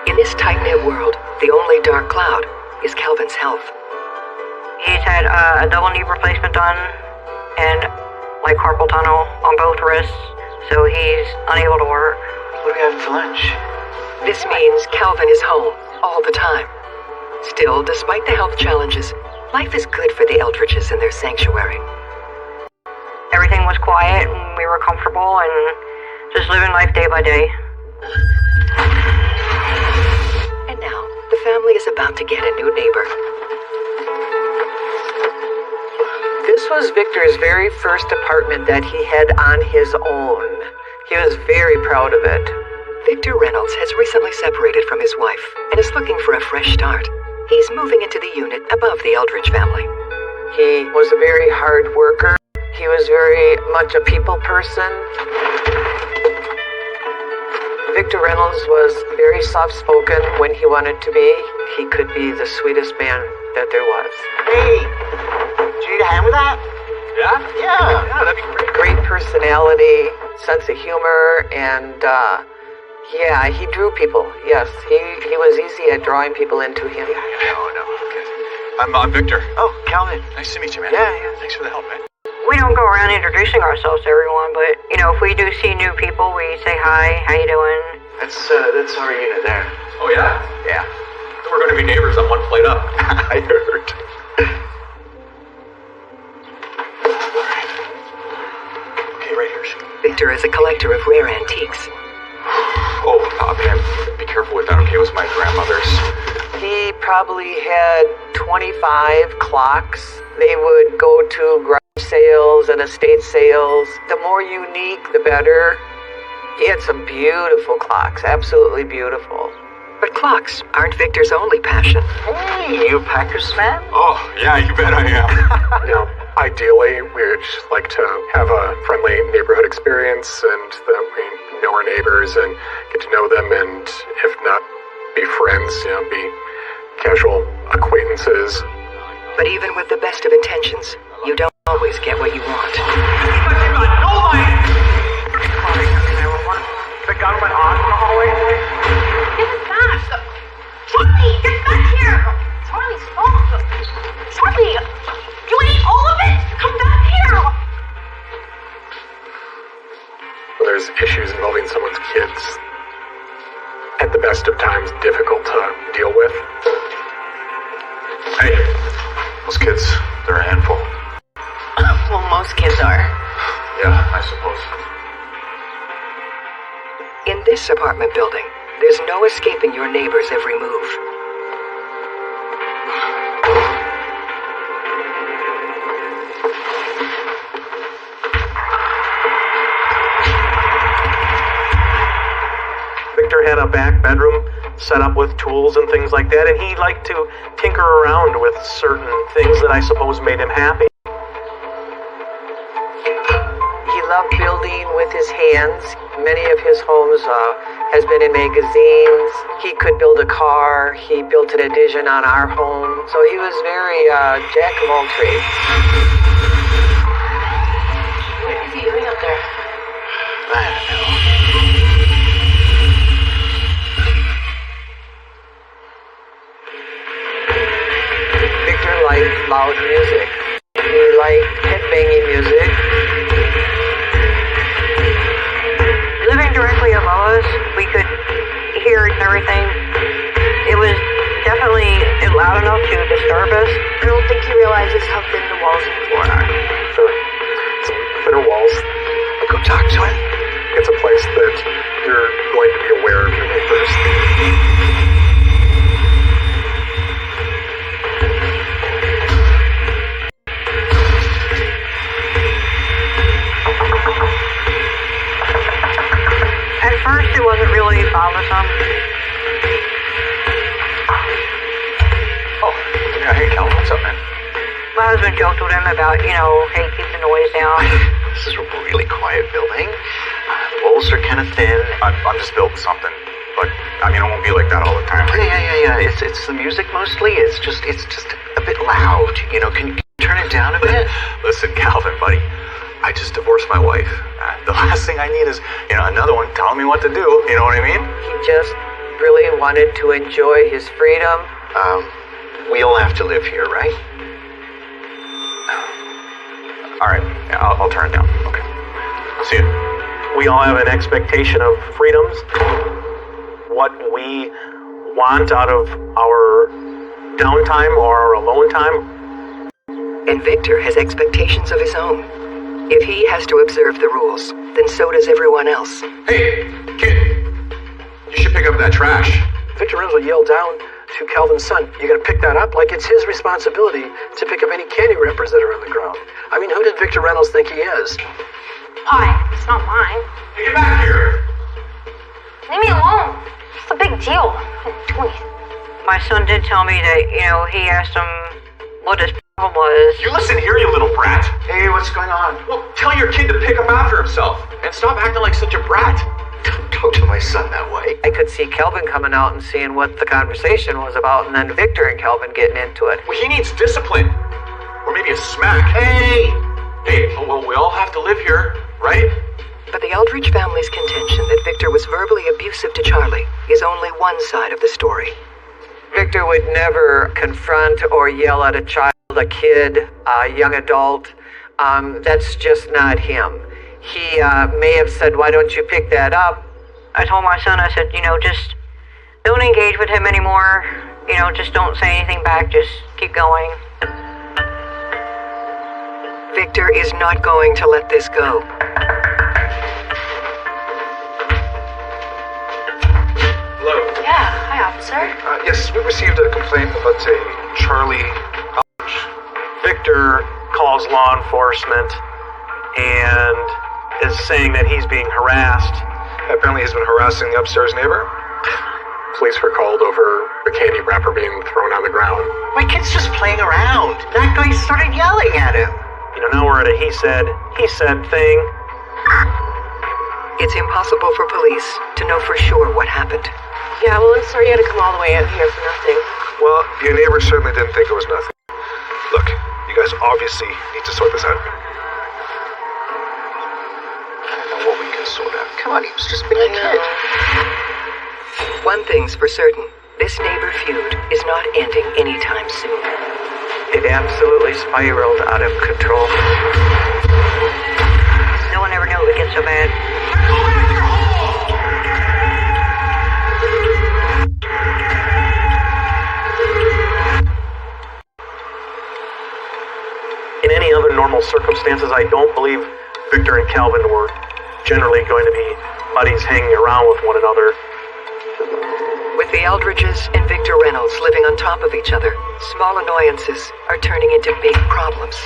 In this tight-knit world, the only dark cloud is Calvin's health. He's had a double knee replacement done and carpal tunnel on both wrists, so he's unable to work. What are we having for lunch? This means Calvin is home all the time. Still, despite the health challenges, life is good for the Eldridges in their sanctuary. Everything was quiet and we were comfortable and just living life day by day. And now, the family is about to get a new neighbor. This was Victor's very first apartment that he had on his own. He was very proud of it. Victor Reynolds has recently separated from his wife and is looking for a fresh start. He's moving into the unit above the Eldridge family. He was a very hard worker. He was very much a people person. Victor Reynolds was very soft-spoken when he wanted to be. He could be the sweetest man that there was. Hey, do you need a hand with that? Yeah, that'd be great. Great personality, sense of humor, and he drew people. Yes, he was easy at drawing people into him. No. Okay. I'm Victor. Oh, Calvin. Nice to meet you, man. Yeah. Thanks for the help, man. We don't go around introducing ourselves to everyone, but, if we do see new people, we say hi, how you doing? That's our unit there. Oh, yeah? Yeah. We're going to be neighbors on one flight up. I heard. Okay, right here. Victor is a collector of rare antiques. Oh, man, be careful with that, okay? It was my grandmother's. He probably had 25 clocks. They would go to garage sales and estate sales. The more unique, the better. He had some beautiful clocks, absolutely beautiful. But clocks aren't Victor's only passion. Hey, you a Packers fan? Oh, yeah, you bet I am. Ideally, we'd just like to have a friendly neighborhood experience and that we know our neighbors and get to know them and, if not, be friends, be casual acquaintances. But even with the best of intentions, you don't always get what you want. No light! The gun went on in the hallway? Get it back! Charlie, get back here! Charlie, stop! Charlie, you ate all of it? Come back here! When there's issues involving someone's kids, at the best of times, difficult to deal with. Hey, those kids, they're a handful. Well, most kids are. Yeah, I suppose. In this apartment building, There's no escaping your neighbor's every move. Victor had a back bedroom set up with tools and things like that, and he liked to tinker around with certain things that I suppose made him happy. He loved building with his hands. Many of his homes has been in magazines. He could build a car. He built an addition on our home. So he was very jack of all trades. What is he doing up there? I don't know. Victor liked loud music. He liked headbanging music. Living directly above us, we could hear it and everything. It was definitely loud enough to disturb us. I don't think he realizes how thin the walls and floor are. Sure. Some thinner walls. Go talk to him. It's a place that you're going to be aware of your neighbors. At first, it wasn't really bothersome. Oh, yeah, hey, Cal, what's up, man? My husband joked with him about, hey, keep the noise down. This is a really quiet building. The walls are kind of thin. I'm just building something. But, I mean, it won't be like that all the time. Yeah. It's the music mostly. It's just a bit loud. Can you turn it down a bit? Listen, Calvin, buddy, I just divorced my wife. The last thing I need is, another one telling me what to do. You know what I mean? He just really wanted to enjoy his freedom. We all have to live here, right? All right, yeah, I'll turn it down. Okay. See ya. We all have an expectation of freedoms, what we want out of our downtime or our alone time. And Victor has expectations of his own. If he has to observe the rules, then so does everyone else. Hey, kid, you should pick up that trash. Victor Reynolds will yell down to Calvin's son, you gotta pick that up like it's his responsibility to pick up any candy wrappers that are on the ground. I mean, who did Victor Reynolds think he is? Why? It's not mine. Hey, get back here. Leave me alone. It's a big deal. My son did tell me that, he asked him what his problem was. You listen here, you little brat. Hey, what's going on? Well, tell your kid to pick up after himself and stop acting like such a brat. Don't talk to my son that way. I could see Kelvin coming out and seeing what the conversation was about, and then Victor and Kelvin getting into it. Well, he needs discipline. Or maybe a smack. Hey, well, we all have to live here, right? But the Eldridge family's contention that Victor was verbally abusive to Charlie is only one side of the story. Victor would never confront or yell at a child, a kid, a young adult. That's just not him. He may have said, why don't you pick that up? I told my son, I said, just don't engage with him anymore. Just don't say anything back. Just keep going. Victor is not going to let this go. Hello. Yeah, hi, officer. Yes, we received a complaint about a Charlie. Victor calls law enforcement and is saying that he's being harassed. Apparently he's been harassing the upstairs neighbor. Police were called over the candy wrapper being thrown on the ground. My kid's just playing around. That guy started yelling at him. Now we're at a he said thing. It's impossible for police to know for sure what happened. Yeah, well, I'm sorry you had to come all the way out here for nothing. Well, your neighbor certainly didn't think it was nothing. Look, you guys obviously need to sort this out. I don't know what we can sort out. Come on, he was just being a kid. One thing's for certain. This neighbor feud is not ending anytime soon. It absolutely spiraled out of control. No one ever knew it would get so bad. In any other normal circumstances, I don't believe Victor and Calvin were generally going to be buddies hanging around with one another. With the Eldridges and Victor Reynolds living on top of each other, small annoyances are turning into big problems.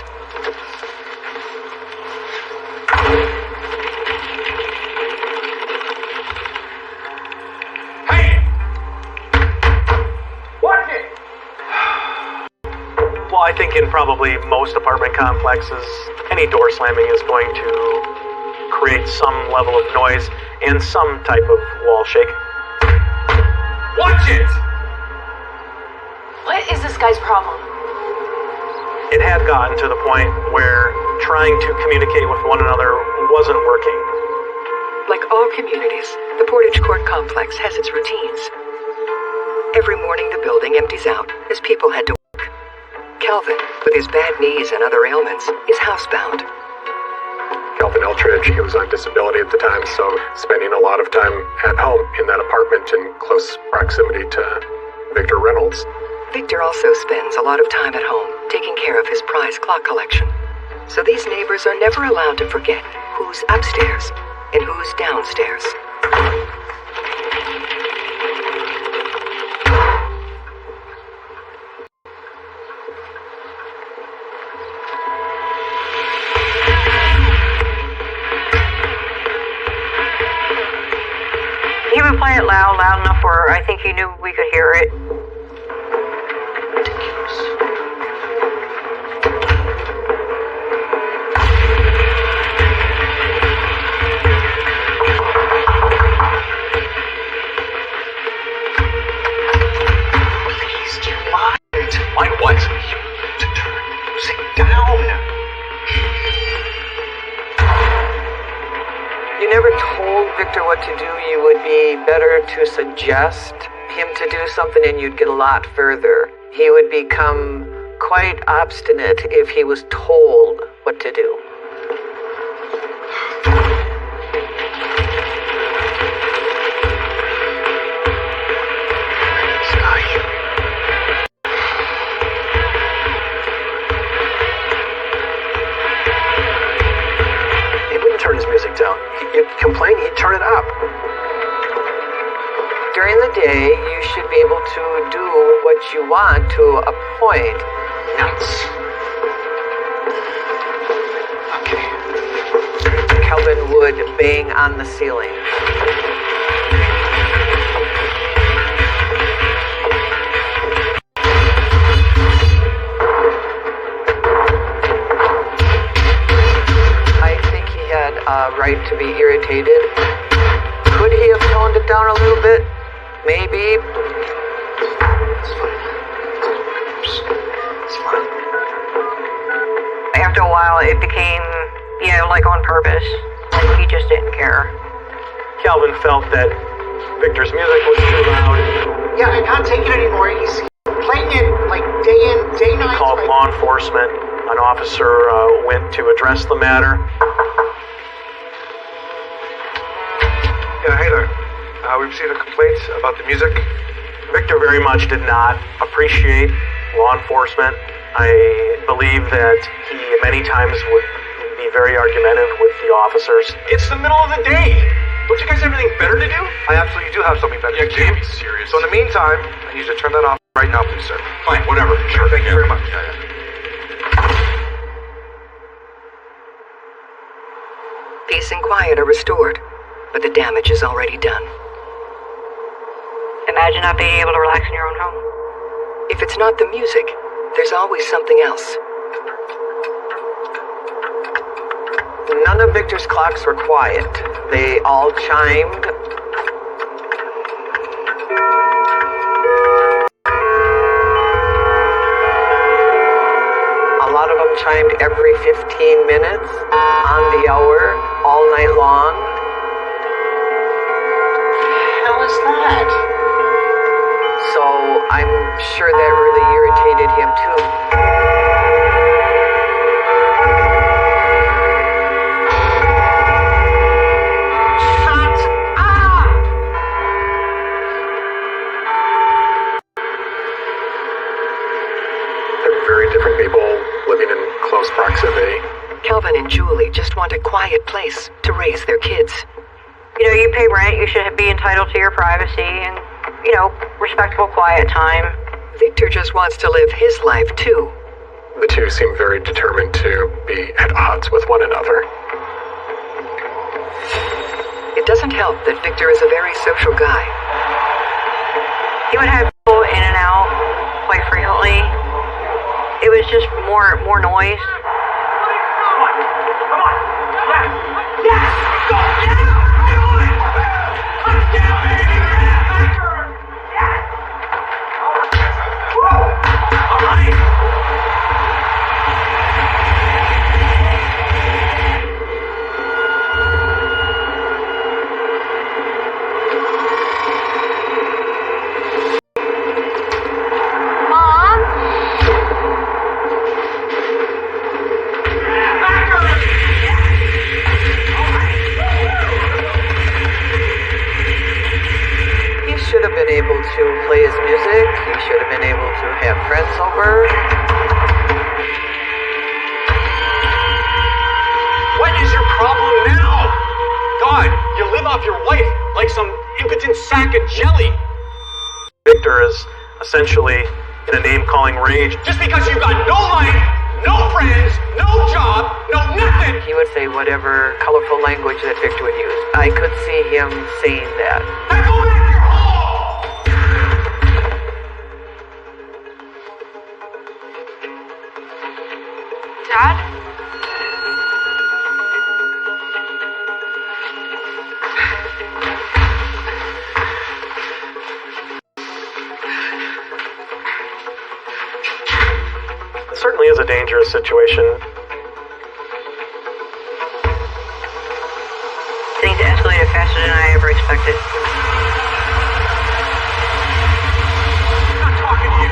Well, I think in probably most apartment complexes, any door slamming is going to create some level of noise and some type of wall shake. Watch it! What is this guy's problem? It had gotten to the point where trying to communicate with one another wasn't working. Like all communities, the Portage Court complex has its routines. Every morning the building empties out as people head to work. Calvin, with his bad knees and other ailments, is housebound. Calvin Eldridge, he was on disability at the time, so spending a lot of time at home in that apartment in close proximity to Victor Reynolds. Victor also spends a lot of time at home taking care of his prize clock collection. So these neighbors are never allowed to forget who's upstairs and who's downstairs. He would play it loud enough where I think he knew we could hear it. Please, your mind. My what? To turn music down. You never told Victor what to do. You would be better to suggest him to do something and you'd get a lot further. He would become quite obstinate if he was told what to do. He wouldn't turn his music down. You'd complain, he'd turn it up. During the day, you should be able to do what you want to a point. Nuts. Okay. Calvin would bang on the ceiling. I think he had a right to be irritated. Could he have toned it down a little bit? Maybe. It's fine. It's fine. After a while, it became, like on purpose. Like he just didn't care. Calvin felt that Victor's music was too loud. Yeah, I can't take it anymore. He's playing it like day in, day night. He called law enforcement. An officer went to address the matter. Yeah, hey there. We've received a complaint about the music. Victor very much did not appreciate law enforcement. I believe that he many times would be very argumentative with the officers. It's the middle of the day. Don't you guys have anything better to do? I absolutely do have something better You to do. can't be serious. So in the meantime, I need you to turn that off right now, please, sir. Fine, whatever. Sure, thank you very much. Peace and quiet are restored, but the damage is already done. Imagine not being able to relax in your own home. If it's not the music, there's always something else. None of Victor's clocks were quiet. They all chimed. A lot of them chimed every 15 minutes, on the hour, all night long. How is that? So I'm sure that really irritated him too. They're very different people living in close proximity. Calvin and Julie just want a quiet place to raise their kids. You pay rent, you should be entitled to your privacy, and respectable, quiet time. Victor just wants to live his life, too. The two seem very determined to be at odds with one another. It doesn't help that Victor is a very social guy. He would have people in and out quite frequently. It was just more noise. Come on! Yes! Go down! Touchdown, baby! Yes! Woo! All right! Able to play his music. He should have been able to have friends over. What is your problem now? God, you live off your wife like some impotent sack of jelly. Victor is essentially in a name-calling rage just because you've got no life, no friends, no job, no nothing. He would say whatever colorful language that Victor would use. I could see him saying that. Now go back to your home! Dad? It certainly is a dangerous situation. Things escalated faster than I ever expected. I'm not talking to you.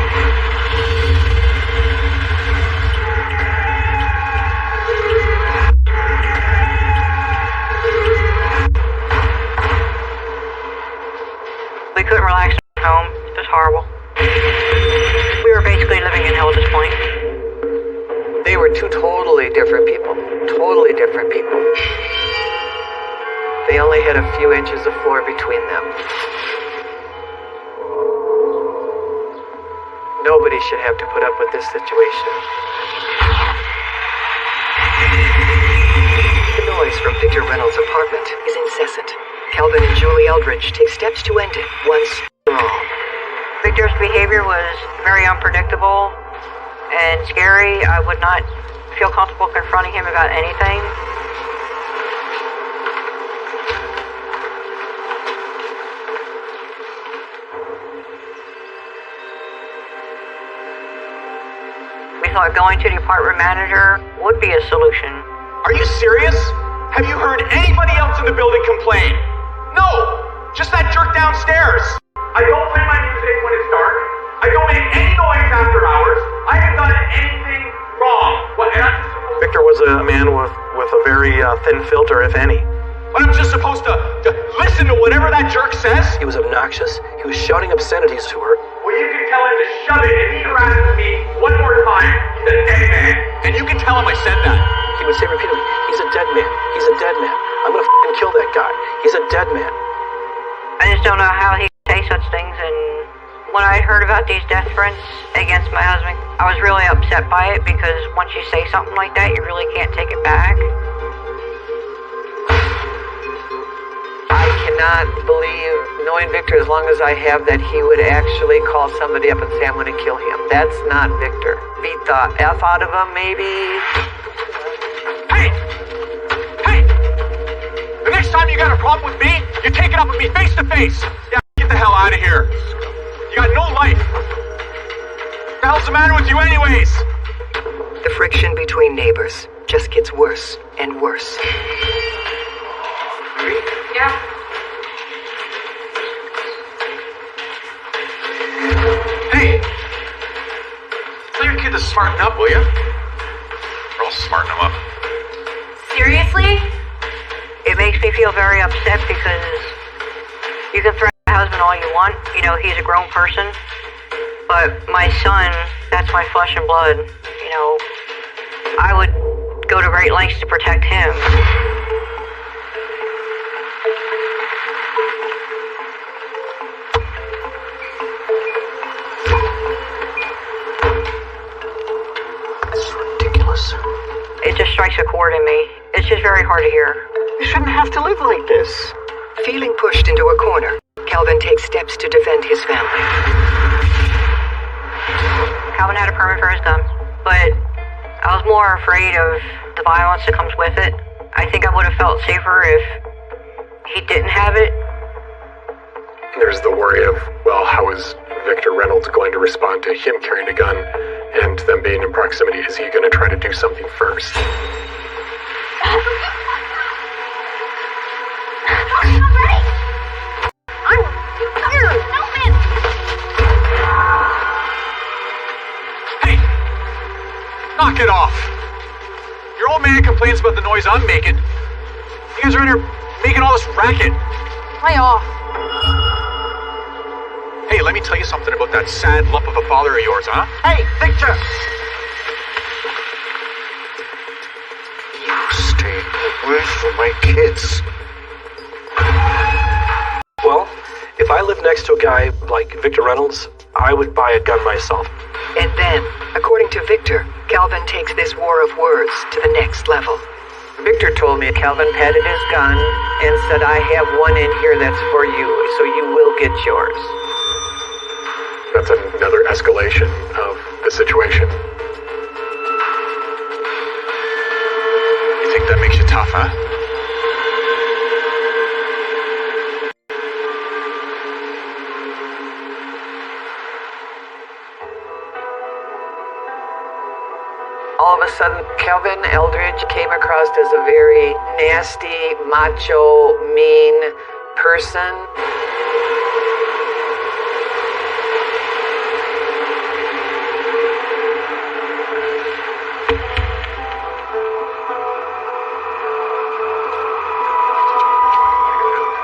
We couldn't relax at home. It was horrible. We were basically living in hell at this point. They were two totally different people. Totally different people. They only had a few inches of floor between them. Nobody should have to put up with this situation. The noise from Victor Reynolds' apartment is incessant. Calvin and Julie Eldridge take steps to end it once for all. Victor's behavior was very unpredictable and scary. I would not feel comfortable confronting him about anything. We thought going to the apartment manager would be a solution. Are you serious? Have you heard anybody else in the building complain? No! Just that jerk downstairs! I don't play my music when it's dark. I don't make any noise after hours. I haven't done anything wrong. What, and I'm just supposed Victor was a man with a very thin filter, if any. But I'm just supposed to listen to whatever that jerk says? He was obnoxious. He was shouting obscenities to her. Well, you can tell him to shut it if he harasses me one more time. He's a dead man. And you can tell him I said that. He would say repeatedly, he's a dead man. He's a dead man. I'm gonna f***ing kill that guy. He's a dead man. I just don't know how he could say such things, and when I heard about these death threats against my husband, I was really upset by it, because once you say something like that, you really can't take it back. I cannot believe, knowing Victor as long as I have, that he would actually call somebody up and say, I'm going to kill him. That's not Victor. Beat the F out of him, maybe. Hey! Hey! The next time you got a problem with me, you take it up with me face to face. Yeah, get the hell out of here. You got no life. What the hell's the matter with you anyways? The friction between neighbors just gets worse and worse. Yeah. Hey! Tell your kid to smarten up, will you? Or I'll smarten him up. Seriously? It makes me feel very upset, because you can threaten my husband all you want. You know, he's a grown person. But my son, that's my flesh and blood. You know, I would go to great lengths to protect him. strikes a chord in me. It's just very hard to hear. You shouldn't have to live like this. Feeling pushed into a corner, Calvin takes steps to defend his family. Calvin had a permit for his gun, but I was more afraid of the violence that comes with it. I think I would have felt safer if he didn't have it. There's the worry of, well, how is Victor Reynolds going to respond to him carrying a gun and them being in proximity? Is he going to try to do something first? Hey! Knock it off! Your old man complains about the noise I'm making. You guys are in here making all this racket. Lay off. Hey, let me tell you something about that sad lump of a father of yours, huh? Hey, Victor! You stay away from my kids. Well, if I lived next to a guy like Victor Reynolds, I would buy a gun myself. And then, according to Victor, Calvin takes this war of words to the next level. Victor told me Calvin patted his gun and said, I have one in here that's for you, so you will get yours. That's another escalation of the situation. You think that makes you tough, huh? All of a sudden, Calvin Eldridge came across as a very nasty, macho, mean person.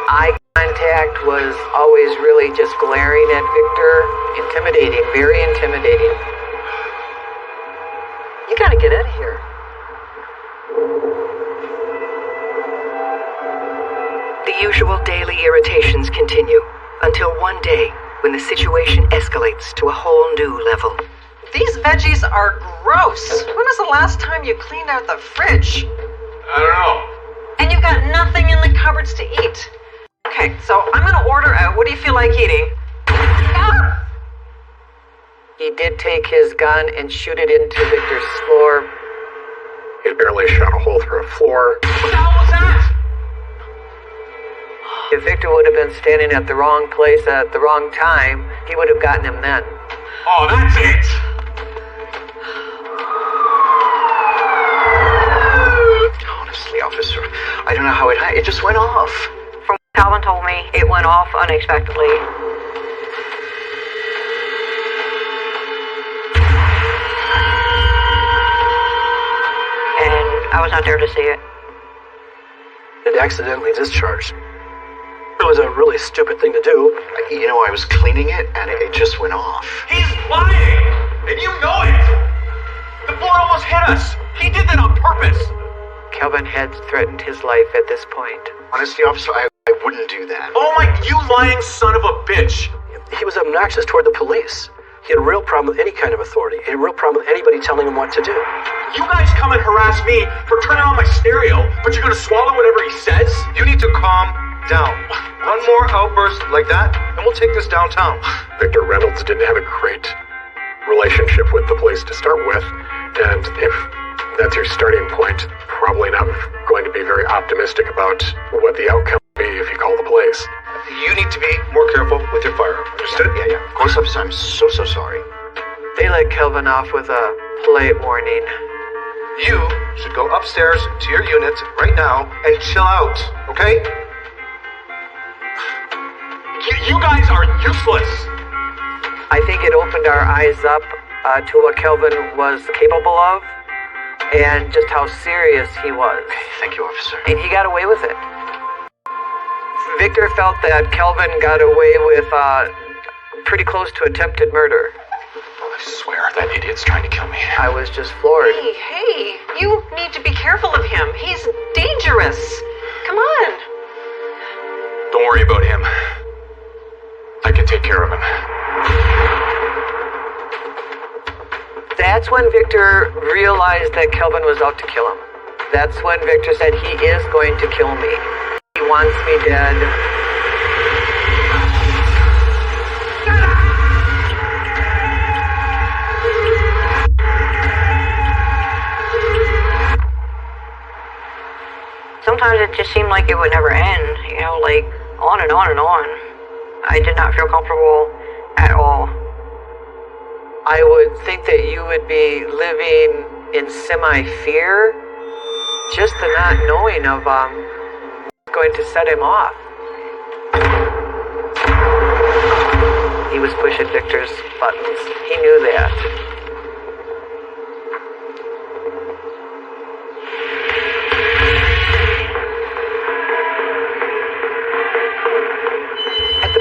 Eye contact was always really just glaring at Victor. Intimidating, very intimidating. You gotta get out of here. The usual daily irritations continue, until one day when the situation escalates to a whole new level. These veggies are gross. When was the last time you cleaned out the fridge? I don't know. And you've got nothing in the cupboards to eat. Okay, so I'm gonna order out. What do you feel like eating? He did take his gun and shoot it into Victor's floor. He barely shot a hole through a floor. What the hell was that? If Victor would have been standing at the wrong place at the wrong time, he would have gotten him then. Oh, that's it! Honestly, officer, I don't know how it just went off. From what Calvin told me, it went off unexpectedly. And I was not there to see it. It accidentally discharged. It was a really stupid thing to do. You know, I was cleaning it and it just went off. He's lying! And you know it! The bullet almost hit us! He did that on purpose! Calvin had threatened his life at this point. Honestly, officer, I wouldn't do that. Oh my, you lying son of a bitch! He was obnoxious toward the police. He had a real problem with any kind of authority. He had a real problem with anybody telling him what to do. You guys come and harass me for turning on my stereo, but you're gonna swallow whatever he says? You need to calm down. One more outburst like that, and we'll take this downtown. Victor Reynolds didn't have a great relationship with the police to start with, and if that's your starting point, probably not going to be very optimistic about what the outcome will be if you call the police. You need to be more careful with your firearm. Understood? Yeah. Of course, officer, I'm so sorry. They let Calvin off with a polite warning. You should go upstairs to your unit right now and chill out, okay? You guys are useless! I think it opened our eyes up to what Calvin was capable of and just how serious he was. Thank you, officer. And he got away with it. Victor felt that Calvin got away with pretty close to attempted murder. I swear that idiot's trying to kill me. I was just floored. Hey, you need to be careful of him. He's dangerous. Come on. Don't worry about him. I can take care of him. That's when Victor realized that Calvin was out to kill him. That's when Victor said he is going to kill me. He wants me dead. Sometimes it just seemed like it would never end, like on and on and on. I did not feel comfortable at all. I would think that you would be living in semi-fear, just the not knowing of going to set him off. He was pushing Victor's buttons. He knew that.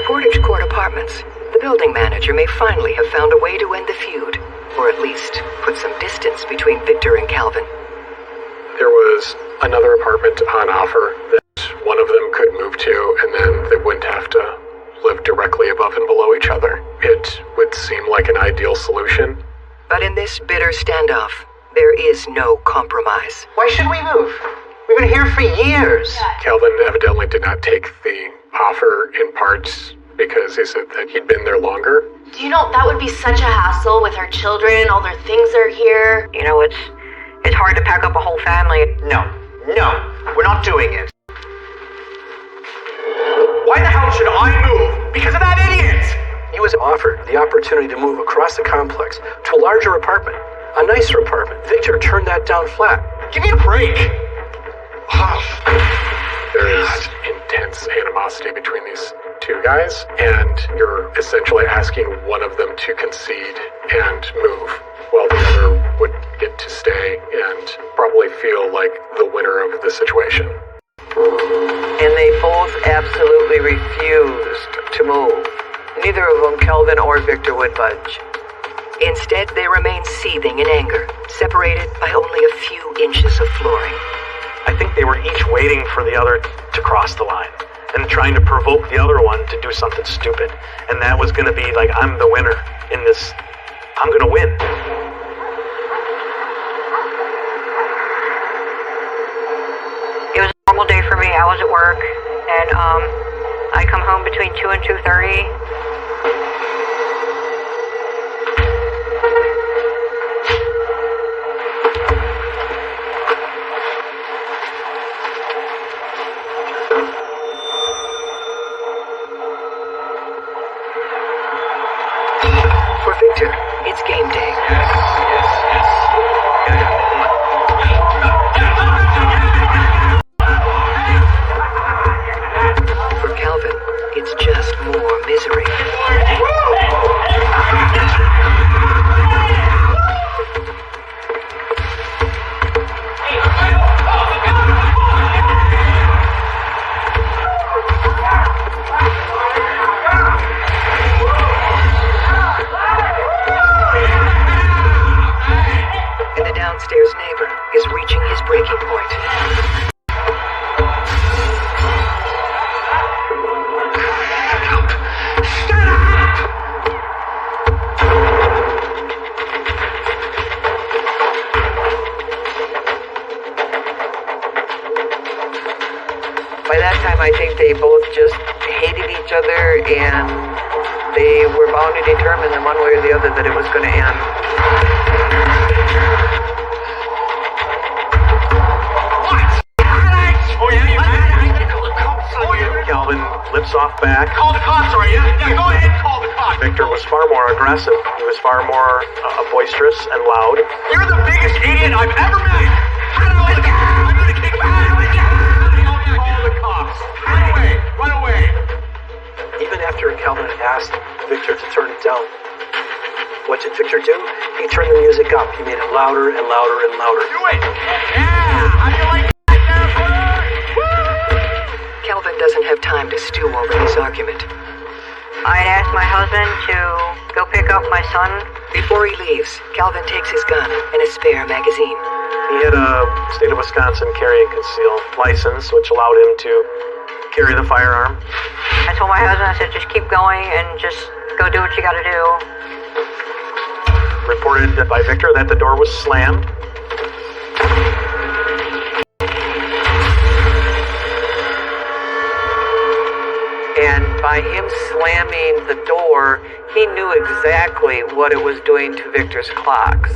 Portage Court Apartments, the building manager may finally have found a way to end the feud, or at least put some distance between Victor and Calvin. There was another apartment on offer that one of them could move to, and then they wouldn't have to live directly above and below each other. It would seem like an ideal solution. But in this bitter standoff, there is no compromise. Why should we move? We've been here for years. Calvin evidently did not take the offer in part because he said that he'd been there longer. Do you know, that would be such a hassle with her children, all their things are here. It's hard to pack up a whole family. No, we're not doing it. Why the hell should I move? Because of that idiot! He was offered the opportunity to move across the complex to a larger apartment, a nicer apartment. Victor turned that down flat. Give me a break! There is intense animosity between these two guys, and you're essentially asking one of them to concede and move, while the other would get to stay and probably feel like the winner of the situation. And they both absolutely refused to move. Neither of them, Calvin or Victor, would budge. Instead, they remain seething in anger, separated by only a few inches of flooring. I think they were each waiting for the other to cross the line and trying to provoke the other one to do something stupid. And that was going to be like, I'm the winner in this. I'm going to win. It was a normal day for me. I was at work, and I come home between 2 and 2:30. For Victor, it's game day. For Calvin, it's just more misery. And the downstairs neighbor is reaching his breaking point. By that time, I think they both just hated each other, and they were bound and determined in one way or the other that it was going to end. Calvin lips off back. Call the cops, are you? Yeah, go ahead and call the cops. Victor was far more aggressive. He was far more boisterous and loud. You're the biggest idiot I've ever met! I'm gonna kick back! Call the cops! Run away! Even after Calvin had asked Victor to turn it down, what did Victor do? He turned the music up. He made it louder and louder and louder. Do it! Yeah! How do you like that, Calvin doesn't have time to stew over this argument. I had asked my husband to go pick up my son. Before he leaves, Calvin takes his gun and a spare magazine. He had a state of Wisconsin carry and conceal license, which allowed him to carry the firearm. I told my husband, I said, just keep going and just go do what you gotta do. Reported by Victor that the door was slammed. by him slamming the door, he knew exactly what it was doing to Victor's clocks.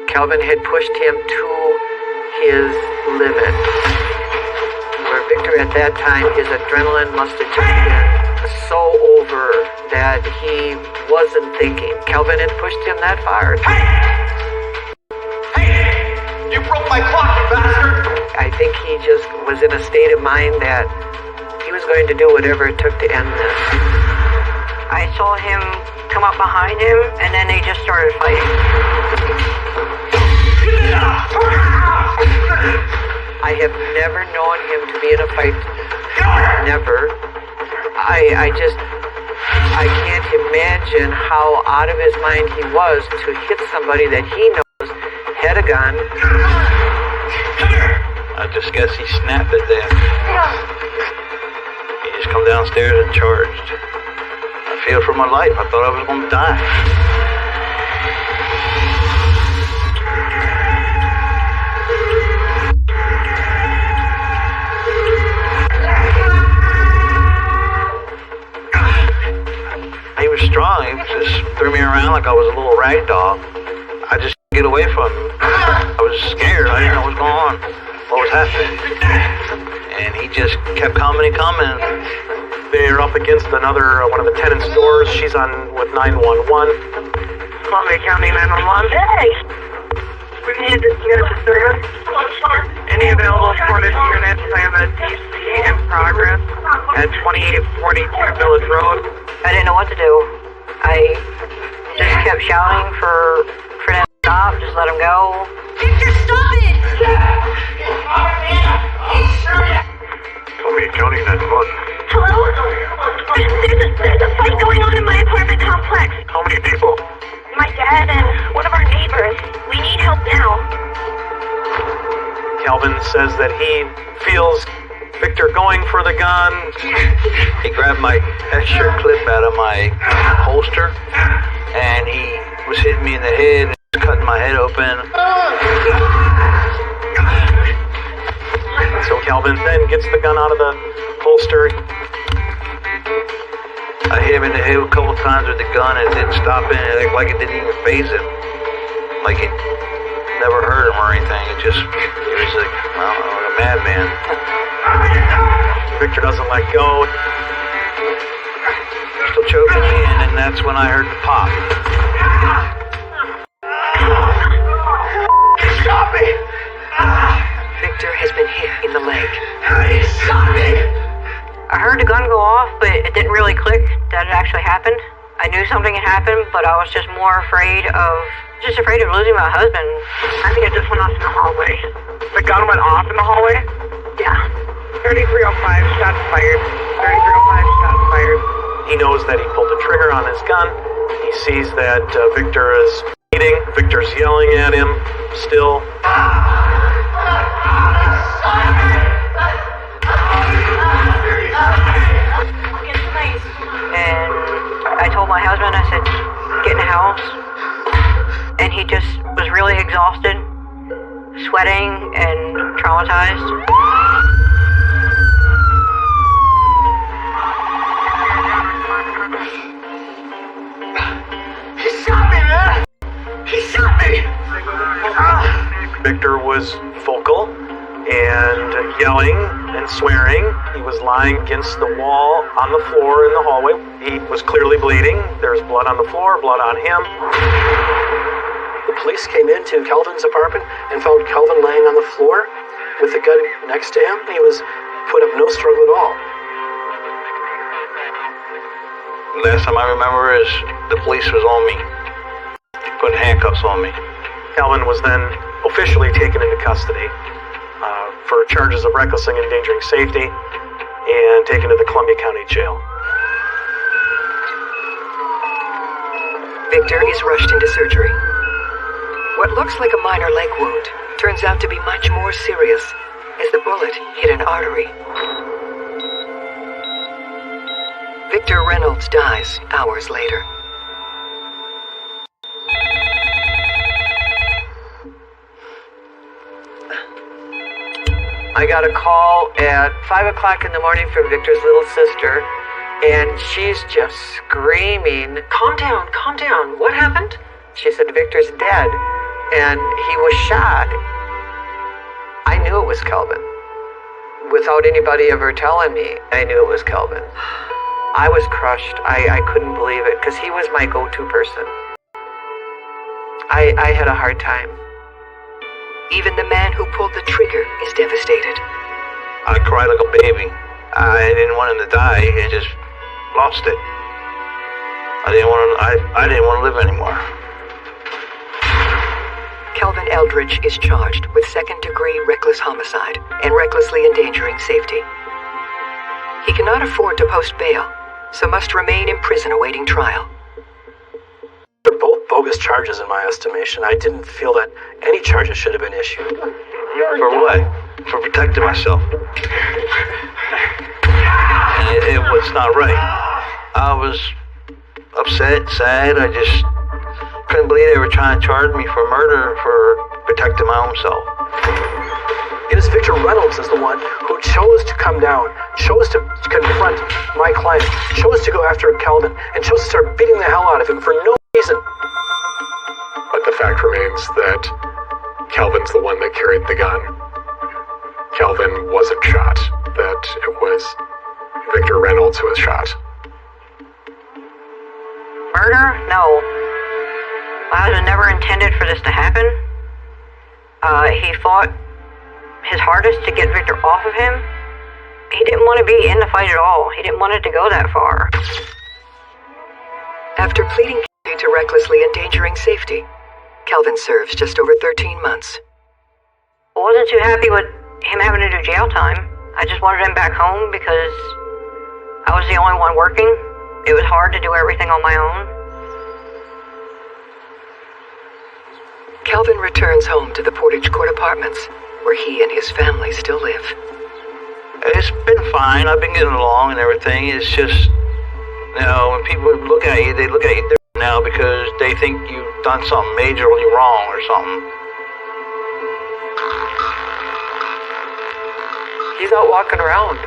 Calvin had pushed him to his limit. Where Victor at that time, his adrenaline must have just been so over that he wasn't thinking. Calvin had pushed him that far. Hey! You broke my clock, you bastard! I think he just was in a state of mind that he was going to do whatever it took to end this. I saw him come up behind him, and then they just started fighting. I have never known him to be in a fight. Never. I can't imagine how out of his mind he was to hit somebody that he knows had a gun. I just guess he snapped it then. He just come downstairs and charged. I feared for my life. I thought I was going to die. He was strong. He just threw me around like I was a little rag doll. I just couldn't get away from him. I was scared. I didn't know what was going on. What was happening? And he just kept coming and coming. They're up against another one of the tenants' doors. She's on with 911. Columbia County 911. Hey! We need this unit to service. Any available Cornish units, I have a DC in progress at 2842 Village Road. I didn't know what to do. I just kept shouting for them to stop, just let them go. Victor, stop it! Columbia County 911. Hello? There's a fight going on in my apartment complex. How many people? My dad and one of our neighbors. We need help now. Calvin says that he feels Victor going for the gun. He grabbed my extra clip out of my holster, and he was hitting me in the head and cutting my head open. So Calvin then gets the gun out of the holster. I hit him in the head a couple times with the gun, and it didn't stop it. It looked like it didn't even faze him. Like it never hurt him or anything. It was like, well, like a madman. Victor doesn't let go. Still choking me, and then that's when I heard the pop. Stop me! Victor has been hit in the leg. Stop me! I heard the gun go off, but it didn't really click that it actually happened. I knew something had happened, but I was just more afraid of losing my husband. I think it just went off in the hallway. The gun went off in the hallway? Yeah. 3305, shots fired. 3305, shots fired. He knows that he pulled the trigger on his gun. He sees that Victor is bleeding. Victor's yelling at him still. And I told my husband, I said, get in the house. And he just was really exhausted, sweating, and traumatized. He shot me, man! He shot me! Victor was vocal and yelling and swearing. He was lying against the wall on the floor in the hallway. He was clearly bleeding. There's blood on the floor, blood on him. The police came into Calvin's apartment and found Calvin laying on the floor with the gun next to him. He was put up no struggle at all. Last time I remember is the police was on me, putting handcuffs on me. Calvin was then officially taken into custody for charges of recklessly endangering safety and taken to the Columbia County Jail. Victor is rushed into surgery. What looks like a minor leg wound turns out to be much more serious as the bullet hit an artery. Victor Reynolds dies hours later. I got a call at 5 o'clock in the morning from Victor's little sister, and she's just screaming, calm down, what happened? She said, Victor's dead, and he was shot. I knew it was Kelvin. Without anybody ever telling me, I knew it was Kelvin. I was crushed. I couldn't believe it, because he was my go-to person. I had a hard time. Even the man who pulled the trigger is devastated. I cried like a baby. I didn't want him to die. I just lost it. I didn't want to live anymore. Kelvin Eldridge is charged with second-degree reckless homicide and recklessly endangering safety. He cannot afford to post bail, so must remain in prison awaiting trial. They're both bogus charges in my estimation. I didn't feel that any charges should have been issued. For what? For protecting myself. It was not right. I was upset, sad. I just couldn't believe they were trying to charge me for murder for protecting my own self. It is Victor Reynolds is the one who chose to come down, chose to confront my client, chose to go after Kelvin, and chose to start beating the hell out of him for no reason. But the fact remains that Kelvin's the one that carried the gun. Kelvin wasn't shot. That it was Victor Reynolds who was shot. Murder? No. My husband never intended for this to happen. He fought his hardest to get Victor off of him. He didn't want to be in the fight at all. He didn't want it to go that far. After pleading guilty to recklessly endangering safety, Kelvin serves just over 13 months. I wasn't too happy with him having to do jail time. I just wanted him back home because I was the only one working. It was hard to do everything on my own. Kelvin returns home to the Portage Court Apartments, where he and his family still live. It's been fine. I've been getting along and everything. It's just, when people look at you, they look at you different now because they think you've done something majorly wrong or something. He's out walking around.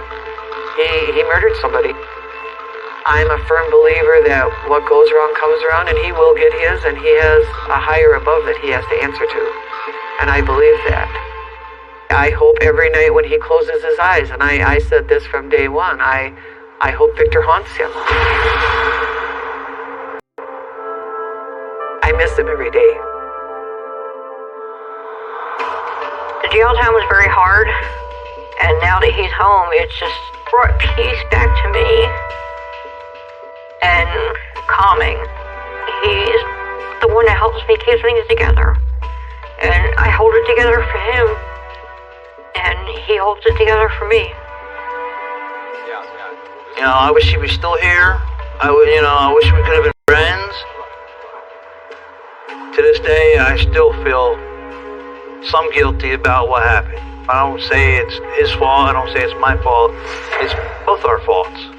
He murdered somebody. I'm a firm believer that what goes around comes around, and he will get his, and he has a higher above that he has to answer to. And I believe that. I hope every night when he closes his eyes, and I said this from day one, I hope Victor haunts him. I miss him every day. The jail time was very hard, and now that he's home, it's just brought peace back to me. And calming. He's the one that helps me keep things together. And I hold it together for him. And he holds it together for me. I wish he was still here. I wish we could have been friends. To this day, I still feel some guilty about what happened. I don't say it's his fault. I don't say it's my fault. It's both our faults.